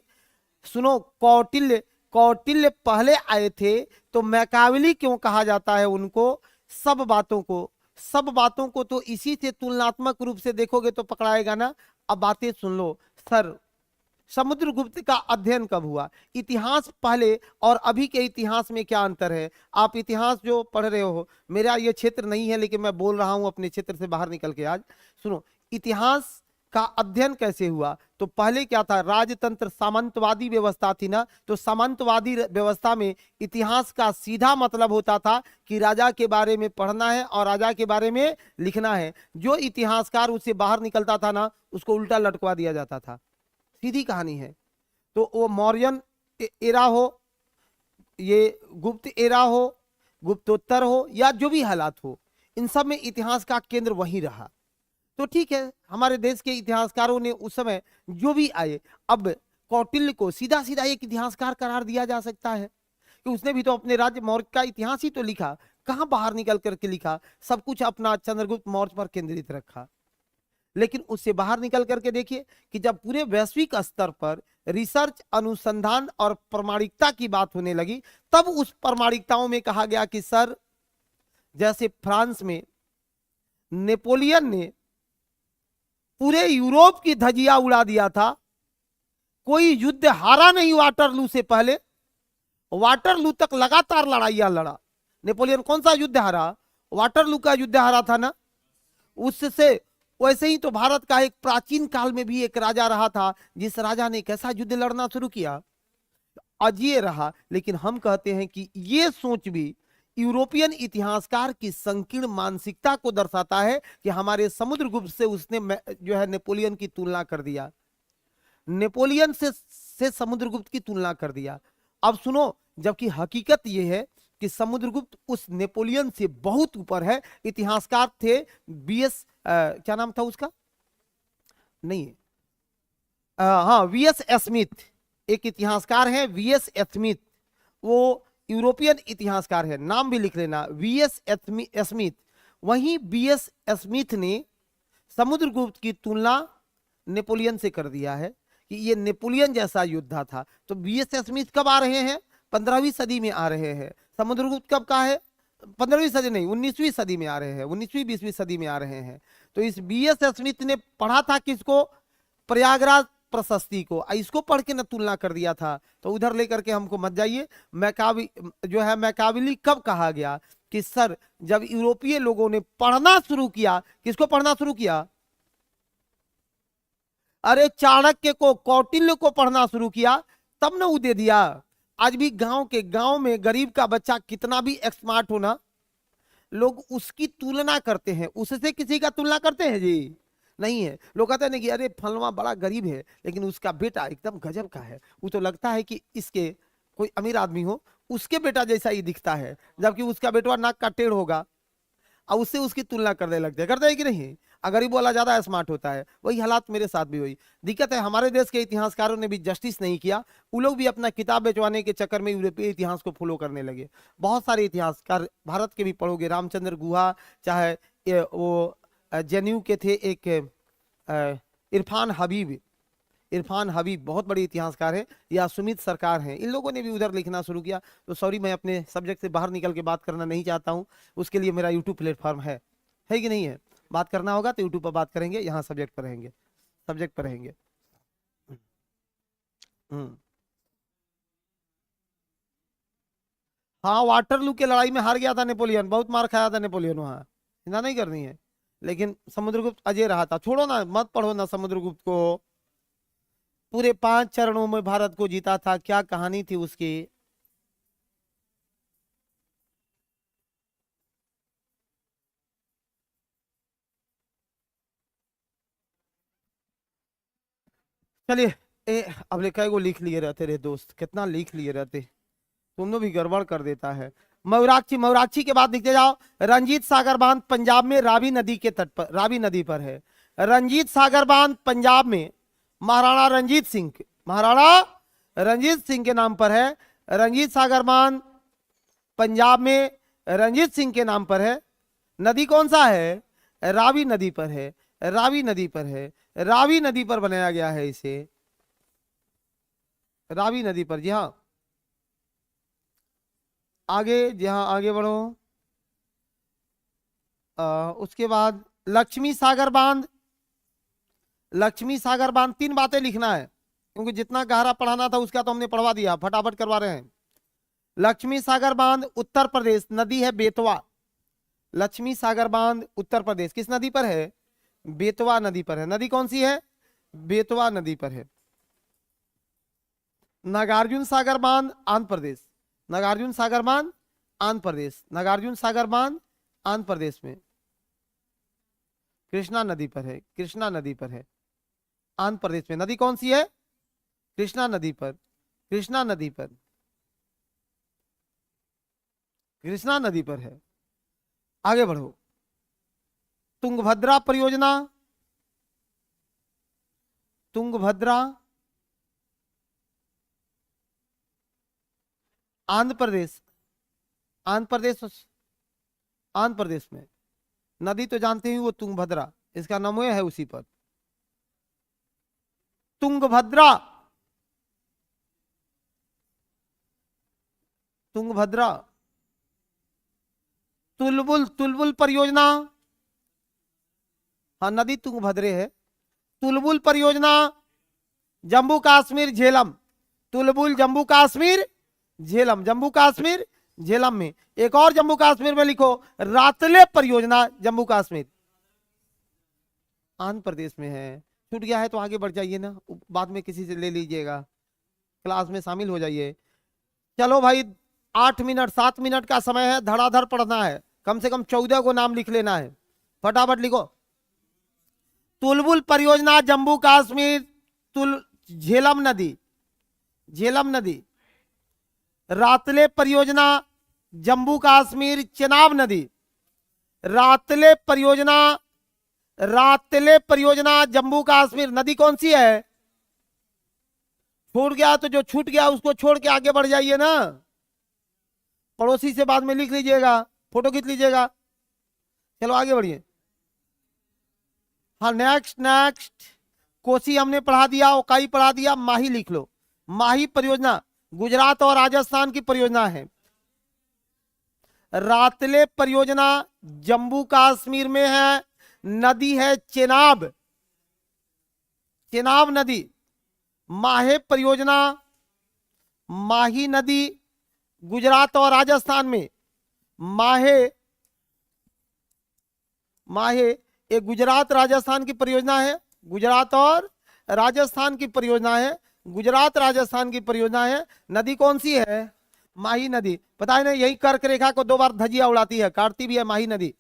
सुनो, कौटिल्य, कौटिल्य पहले आए थे, तो मैकाविली क्यों कहा जाता है उनको? सब बातों को, सब बातों को तो इसी से तुलनात्मक रूप से देखोगे तो पकड़ाएगा ना। अब बातें सुन लो। सर, समुद्रगुप्त का अध्ययन कब हुआ? इतिहास पहले और अभी के इतिहास में क्या अंतर है? आप इतिहास जो पढ़ रहे हो, मेरा ये क्षेत्र नहीं है, लेकिन मैं बोल रहा हूं अपने क्षेत्र से बाहर निकल के। आज सुनो, इतिहास का अध्ययन कैसे हुआ? तो पहले क्या था? राजतंत्र, सामंतवादी व्यवस्था थी ना, तो सामंतवादी व्यवस्था में इतिहास का सीधा मतलब होता था कि राजा के बारे में पढ़ना है और राजा के बारे में लिखना है। जो इतिहासकार उससे बाहर निकलता था ना, उसको उल्टा लटकवा दिया जाता था। सीधी कहानी है। तो वो मौर्यन एरा हो, ये गुप्त एरा हो, गुप्तोत्तर हो, या जो भी हालात हो, इन सब में इतिहास का केंद्र वही रहा। तो ठीक है, हमारे देश के इतिहासकारों ने उस समय जो भी आए, अब कौटिल्य को सीधा सीधा एक इतिहासकार करार दिया जा सकता है कि उसने भी तो अपने राज्य मौर्य का इतिहास ही तो लिखा, कहां बाहर निकल करके लिखा, सब कुछ अपना चंद्रगुप्त मौर्य पर केंद्रित रखा। लेकिन उससे बाहर निकल करके देखिए कि जब पूरे वैश्विक स्तर पर रिसर्च, अनुसंधान और प्रामाणिकता की बात होने लगी, तब उस प्रामाणिकताओं में कहा गया कि सर, जैसे फ्रांस में नेपोलियन ने पूरे यूरोप की धजिया उड़ा दिया था, कोई युद्ध हारा नहीं वाटरलू से पहले, वाटरलू तक लगातार लड़ाइयां लड़ा। नेपोलियन कौन सा युद्ध हारा? वाटरलू का युद्ध हारा था ना। उससे वैसे ही तो भारत का एक प्राचीन काल में भी एक राजा रहा था, जिस राजा ने कैसा युद्ध लड़ना शुरू किया, अजय रहा। लेकिन हम कहते हैं कि ये सोच भी यूरोपियन इतिहासकार की संकीर्ण मानसिकता को दर्शाता है कि हमारे समुद्रगुप्त से उसने जो है नेपोलियन की तुलना कर दिया, नेपोलियन से समुद्रगुप्त की तुलना कर दिया। अब सुनो, जबकि हकीकत यह है कि समुद्रगुप्त उस नेपोलियन से बहुत ऊपर है। इतिहासकार थे बीएस, क्या नाम था उसका? नहीं, हाँ, वीएस स्मिथ, एक इतिहासकार है वीएस स्मिथ, वो यूरोपियन इतिहासकार है, नाम भी लिख लेना, वीएस स्मिथ। वहीं बीएस स्मिथ ने समुद्रगुप्त की तुलना नेपोलियन से कर दिया है कि ये नेपोलियन जैसा योद्धा था। तो बीएस स्मिथ कब आ रहे हैं? 15वीं सदी में आ रहे हैं। समुद्रगुप्त कब का है? 15वीं सदी नहीं, 19वीं सदी में आ रहे हैं, 19वीं 20वीं सदी में आ रहे हैं। तो इस बीएस स्मिथ ने पढ़ा था किसको? प्रयागराज प्रशस्ति को। इसको पढ़ के न तुलना कर दिया था। तो उधर लेकर के हमको मत जाइए। जो है मैकाविली कब कहा गया? कि सर, जब यूरोपीय लोगों ने पढ़ना शुरू किया। किसको पढ़ना शुरू किया? अरे चाणक्य को, कौटिल्य को पढ़ना शुरू किया, तब न वो दे दिया। आज भी गांव में गरीब का बच्चा कितना भी स्मार्ट हो ना, लोग उसकी तुलना करते हैं। उससे किसी का तुलना करते हैं जी? नहीं है। लोग कहते हैं कि अरे फलवा बड़ा गरीब है, लेकिन उसका बेटा एकदम गजब का है, वो तो लगता है कि इसके कोई अमीर आदमी हो, उसके बेटा जैसा ही दिखता है, जबकि उसका बेटा नाक का टेढ़ होगा, और उससे उसकी तुलना करने लगते हैं। करते हैं कि नहीं? गरीब वाला ज्यादा स्मार्ट होता है। वही हालात मेरे साथ भी हुई। दिक्कत है, हमारे देश के इतिहासकारों ने भी जस्टिस नहीं किया। वो लोग भी अपना किताब बेचवाने के चक्कर में यूरोपीय इतिहास को फॉलो करने लगे। बहुत सारे इतिहासकार भारत के भी पढ़ोगे, रामचंद्र गुहा, चाहे वो जेएनयू के थे एक इरफान हबीब, इरफान हबीब बहुत बड़े इतिहासकार हैं, या सुमित सरकार हैं, इन लोगों ने भी उधर लिखना शुरू किया। तो सॉरी, मैं अपने सब्जेक्ट से बाहर निकल के बात करना नहीं चाहता हूं। उसके लिए मेरा यूट्यूब प्लेटफॉर्म है कि नहीं है? बात करना होगा तो यूट्यूब पर बात करेंगे, यहाँ सब्जेक्ट पर रहेंगे, सब्जेक्ट पर रहेंगे। हाँ, वाटरलू के लड़ाई में हार गया था नेपोलियन, बहुत मार खाया था नेपोलियन वहां, चिंता नहीं करनी है। लेकिन समुद्रगुप्त अजय रहा था। छोड़ो ना, मत पढ़ो ना समुद्रगुप्त को। पूरे 5 चरणों में भारत को जीता था, क्या कहानी थी उसकी। चलिए, अब लिखा है वो लिख लिए रहते रे दोस्त, कितना लिख लिए रहते, तुम लोग भी गड़बड़ कर देता है। मयूराक्षी, मयूराक्षी के बाद लिखते जाओ। रंजीत सागर बांध पंजाब में रावी नदी के तट पर, रावी नदी पर है। रंजीत सागर बांध पंजाब में महाराणा रंजीत सिंह, महाराणा रंजीत सिंह के नाम पर है। रंजीत सागर बांध पंजाब में रंजीत सिंह के नाम पर है। नदी कौन सा है? रावी नदी पर है, रावी नदी पर है, रावी नदी पर बनाया गया है इसे, रावी नदी पर। जी हाँ, आगे, जी हाँ आगे बढ़ो। उसके बाद लक्ष्मी सागर बांध, लक्ष्मी सागर बांध, 3 बातें लिखना है क्योंकि जितना गहरा पढ़ाना था उसका तो हमने पढ़वा दिया, फटाफट करवा रहे हैं। लक्ष्मी सागर बांध उत्तर प्रदेश, नदी है बेतवा। लक्ष्मी सागर बांध उत्तर प्रदेश किस नदी पर है? बेतवा नदी पर है। नदी कौन सी है? बेतवा नदी पर है। नागार्जुन सागर बांध आंध्र प्रदेश, नागार्जुन सागर बांध आंध्र प्रदेश, नागार्जुन सागर बांध आंध्र प्रदेश में कृष्णा नदी पर है, कृष्णा नदी पर है आंध्र प्रदेश में। नदी कौन सी है? कृष्णा नदी पर, कृष्णा नदी पर, कृष्णा नदी पर है। आगे बढ़ो। तुंगभद्रा परियोजना, तुंगभद्रा आंध्र प्रदेश, आंध्र प्रदेश, आंध्र प्रदेश में। नदी तो जानते ही वो तुंगभद्रा, इसका नाम है उसी पर, तुंगभद्रा, तुंगभद्रा। तुलबुल, तुलबुल परियोजना, हाँ नदी तुंगभद्रे है। तुलबुल परियोजना जम्मू कश्मीर झेलम, तुलबुल जम्मू कश्मीर झेलम, जम्मू कश्मीर झेलम में। एक और जम्मू कश्मीर में लिखो, रातले परियोजना जम्मू कश्मीर, आंध्र प्रदेश में है। छूट गया है तो आगे बढ़ जाइए ना, बाद में किसी से ले लीजिएगा, क्लास में शामिल हो जाइए। चलो भाई 8 मिनट 7 मिनट का समय है, धड़ाधड़ पढ़ना है, कम से कम 14 को नाम लिख लेना है, फटाफट लिखो। तुलबुल परियोजना जम्मू कश्मीर, झेलम नदी, झेलम नदी। रातले परियोजना जम्मू कश्मीर चेनाब नदी, रातले परियोजना, रातले परियोजना जम्मू कश्मीर। नदी कौन सी है? छूट गया तो जो छूट गया उसको छोड़ के आगे बढ़ जाइए ना, पड़ोसी से बाद में लिख लीजिएगा, फोटो खींच लीजिएगा। चलो आगे बढ़िए। हाँ नेक्स्ट, नेक्स्ट कोसी हमने पढ़ा दिया, ओकाई पढ़ा दिया, माही लिख लो। माही परियोजना गुजरात और राजस्थान की परियोजना है। रातले परियोजना जम्मू कश्मीर में है, नदी है चेनाब, चेनाब नदी। माहे परियोजना, माही नदी गुजरात और राजस्थान में। माहे, माहे एक गुजरात राजस्थान की परियोजना है, गुजरात और राजस्थान की परियोजना है, गुजरात राजस्थान की परियोजना है। नदी कौन सी है? माही नदी। पता है ना, यही कर्क रेखा को 2 बार धजिया उड़ाती है, काटती भी है माही नदी।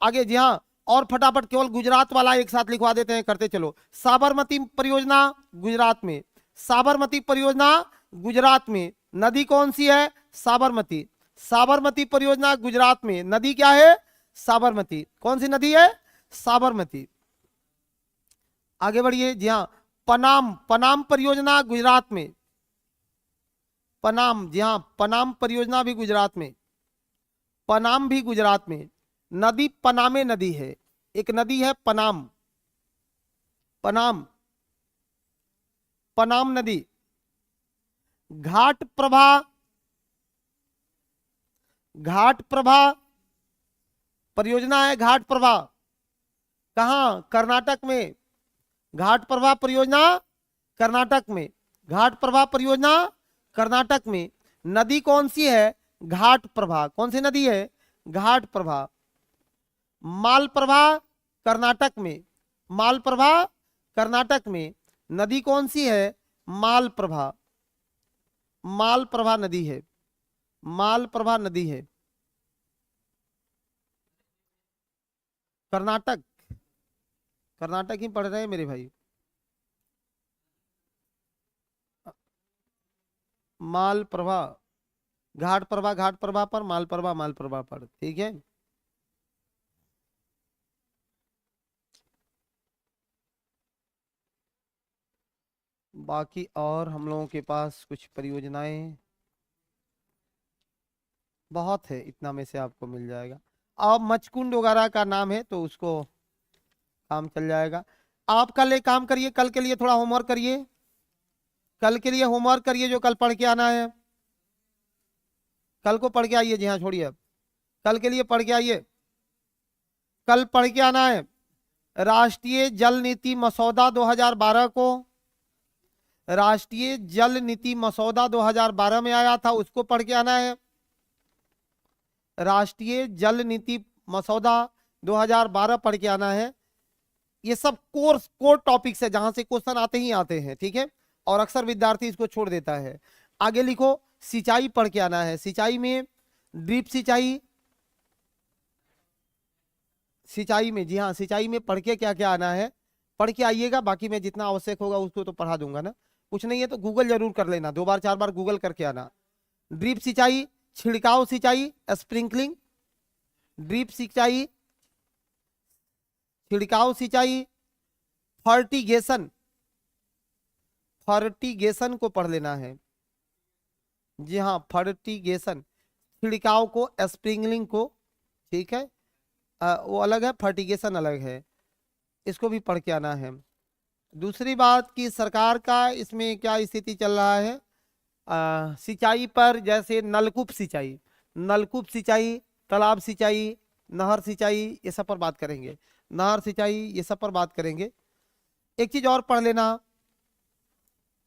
आगे, जी हाँ, और फटाफट केवल गुजरात वाला एक साथ लिखवा देते हैं, करते चलो। साबरमती परियोजना गुजरात में, साबरमती परियोजना गुजरात में। नदी कौन सी है? साबरमती। साबरमती परियोजना गुजरात में, नदी क्या है? साबरमती। कौन सी नदी है? साबरमती। आगे बढ़िए। जी हाँ, पनाम, पनाम परियोजना गुजरात में, पनाम, जी हाँ पनाम परियोजना भी गुजरात में, पनाम भी गुजरात में। नदी पनामे नदी है, एक नदी है पनाम, पनाम, पनाम नदी। घाट प्रभा, घाट प्रभा परियोजना है, घाट प्रभा कहां? कर्नाटक में। घाट प्रभा परियोजना कर्नाटक में, घाट प्रभा परियोजना कर्नाटक में। नदी कौन सी है? घाट प्रभा। कौन सी नदी है? घाट प्रभा। मालप्रभा कर्नाटक में, मालप्रभा कर्नाटक में। नदी कौन सी है? मालप्रभा, मालप्रभा नदी है, मालप्रभा नदी है। कर्नाटक, कर्नाटक ही पढ़ रहे हैं मेरे भाई। मालप्रभा, घाट प्रवाह पर, माल प्रवाह पर, ठीक है। बाकी और हम लोगों के पास कुछ परियोजनाएं बहुत है, इतना में से आपको मिल जाएगा। अब मचकुंड वगैरह का नाम है तो उसको काम चल जाएगा। आप कल एक काम करिए, कल के लिए थोड़ा होमवर्क करिए, कल के लिए होमवर्क करिए जो कल पढ़ के आना है। कल को पढ़ के आइए, जी हाँ छोड़िए, अब कल के लिए पढ़ के आइए, कल पढ़ के आना है। राष्ट्रीय जल नीति मसौदा 2012 को, राष्ट्रीय जल नीति मसौदा 2012 में आया था, उसको पढ़ के आना है। राष्ट्रीय जल नीति मसौदा 2012 पढ़ के आना है। ये सब कोर टॉपिक्स है जहां से क्वेश्चन आते ही आते हैं, ठीक है, और अक्सर विद्यार्थी इसको छोड़ देता है। आगे लिखो, सिंचाई पढ़ के आना है। सिंचाई में ड्रिप सिंचाई, सिंचाई में, जी हाँ, सिंचाई में पढ़ के क्या क्या आना है, पढ़ के आइएगा। बाकी मैं जितना आवश्यक होगा उसको तो पढ़ा दूंगा ना, कुछ नहीं है तो गूगल जरूर कर लेना, 2 बार 4 बार गूगल करके आना। ड्रिप सिंचाई, छिड़काव सिंचाई, स्प्रिंकलिंग, ड्रिप सिंचाई, छिड़काव सिंचाई, फर्टिगेशन, फर्टिगेशन को पढ़ लेना है, जी हाँ, फर्टिगेशन, छिड़काव को, स्प्रिंकलिंग को, ठीक है, वो अलग है, फर्टिगेशन अलग है, इसको भी पढ़ के आना है। दूसरी बात कि सरकार का इसमें क्या स्थिति चल रहा है, सिंचाई पर, जैसे नलकूप सिंचाई, नलकूप सिंचाई, तालाब सिंचाई, नहर सिंचाई, ये सब पर बात करेंगे, नहर सिंचाई, ये सब पर बात करेंगे। एक चीज और पढ़ लेना,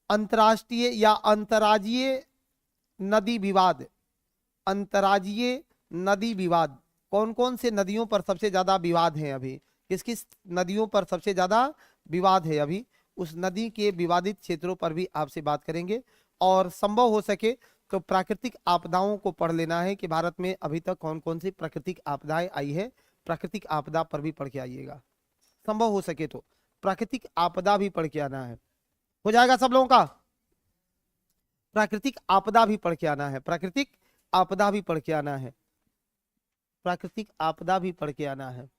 अंतर्राष्ट्रीय या अंतर्राज्यीय नदी विवाद, अंतर्राज्यीय नदी विवाद, कौन कौन से नदियों पर सबसे ज्यादा विवाद है अभी, किस किस नदियों पर सबसे ज्यादा विवाद है अभी, उस नदी के विवादित क्षेत्रों पर भी आपसे बात करेंगे। और संभव हो सके तो प्राकृतिक आपदाओं को पढ़ लेना है कि भारत में अभी तक कौन कौन सी प्राकृतिक आपदाएं आई है, प्राकृतिक आपदा पर भी पढ़ के आइएगा, संभव हो सके तो प्राकृतिक आपदा भी पढ़ के आना है। हो जाएगा सब लोगों का, प्राकृतिक आपदा भी पढ़ के आना है, प्राकृतिक आपदा भी पढ़ के आना है, प्राकृतिक आपदा भी पढ़ के आना है।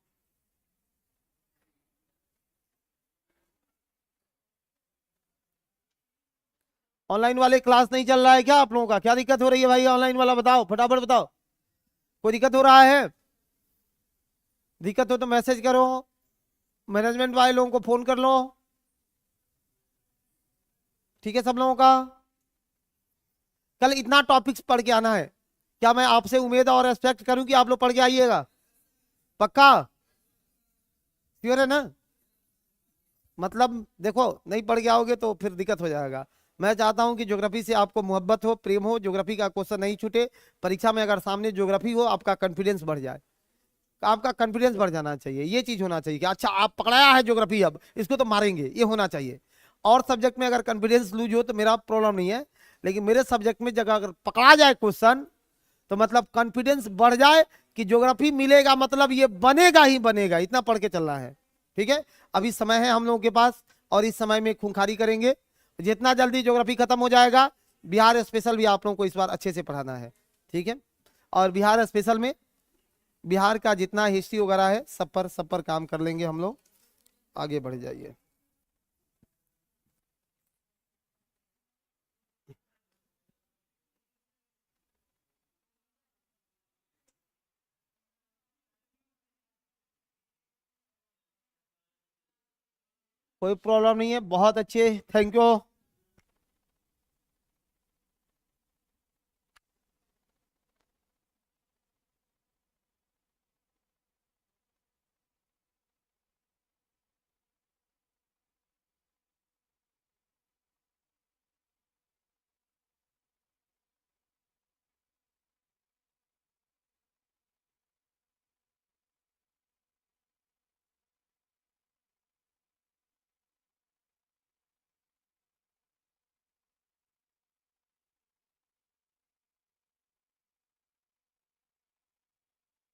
ऑनलाइन वाले क्लास नहीं चल रहा है क्या आप लोगों का, क्या दिक्कत हो रही है भाई, ऑनलाइन वाला बताओ, फटाफट बताओ, कोई दिक्कत हो रहा है? दिक्कत हो तो मैसेज करो, मैनेजमेंट वाले लोगों को फोन कर लो, ठीक है सब लोगों का। कल इतना टॉपिक्स पढ़ के आना है, क्या मैं आपसे उम्मीद और एक्सपेक्ट करूं कि आप लोग पढ़ के आइएगा? पक्का? श्योर है ना? मतलब देखो, नहीं पढ़ के आओगे तो फिर दिक्कत हो जाएगा। मैं चाहता हूं कि ज्योग्राफी से आपको मोहब्बत हो, प्रेम हो, ज्योग्राफी का क्वेश्चन नहीं छूटे, परीक्षा में अगर सामने ज्योग्राफी हो आपका कॉन्फिडेंस बढ़ जाए, आपका कॉन्फिडेंस बढ़ जाना चाहिए, ये चीज होना चाहिए कि अच्छा आप पकड़ाया है ज्योग्राफी, अब इसको तो मारेंगे, ये होना चाहिए। और सब्जेक्ट में अगर कॉन्फिडेंस लूज हो तो मेरा प्रॉब्लम नहीं है, लेकिन मेरे सब्जेक्ट में जगह अगर पकड़ा जाए क्वेश्चन तो मतलब कॉन्फिडेंस बढ़ जाए कि ज्योग्राफी मिलेगा, मतलब ये बनेगा ही बनेगा, इतना पढ़ के चलना है, ठीक है। अभी समय है हम लोगों के पास और इस समय में खूंखारी करेंगे, जितना जल्दी ज्योग्राफी खत्म हो जाएगा, बिहार स्पेशल भी आप लोगों को इस बार अच्छे से पढ़ाना है, ठीक है। और बिहार स्पेशल में बिहार का जितना हिस्ट्री वगैरह है सब पर काम कर लेंगे हम लोग, आगे बढ़ जाइए। कोई प्रॉब्लम नहीं है, बहुत अच्छे, थैंक यू।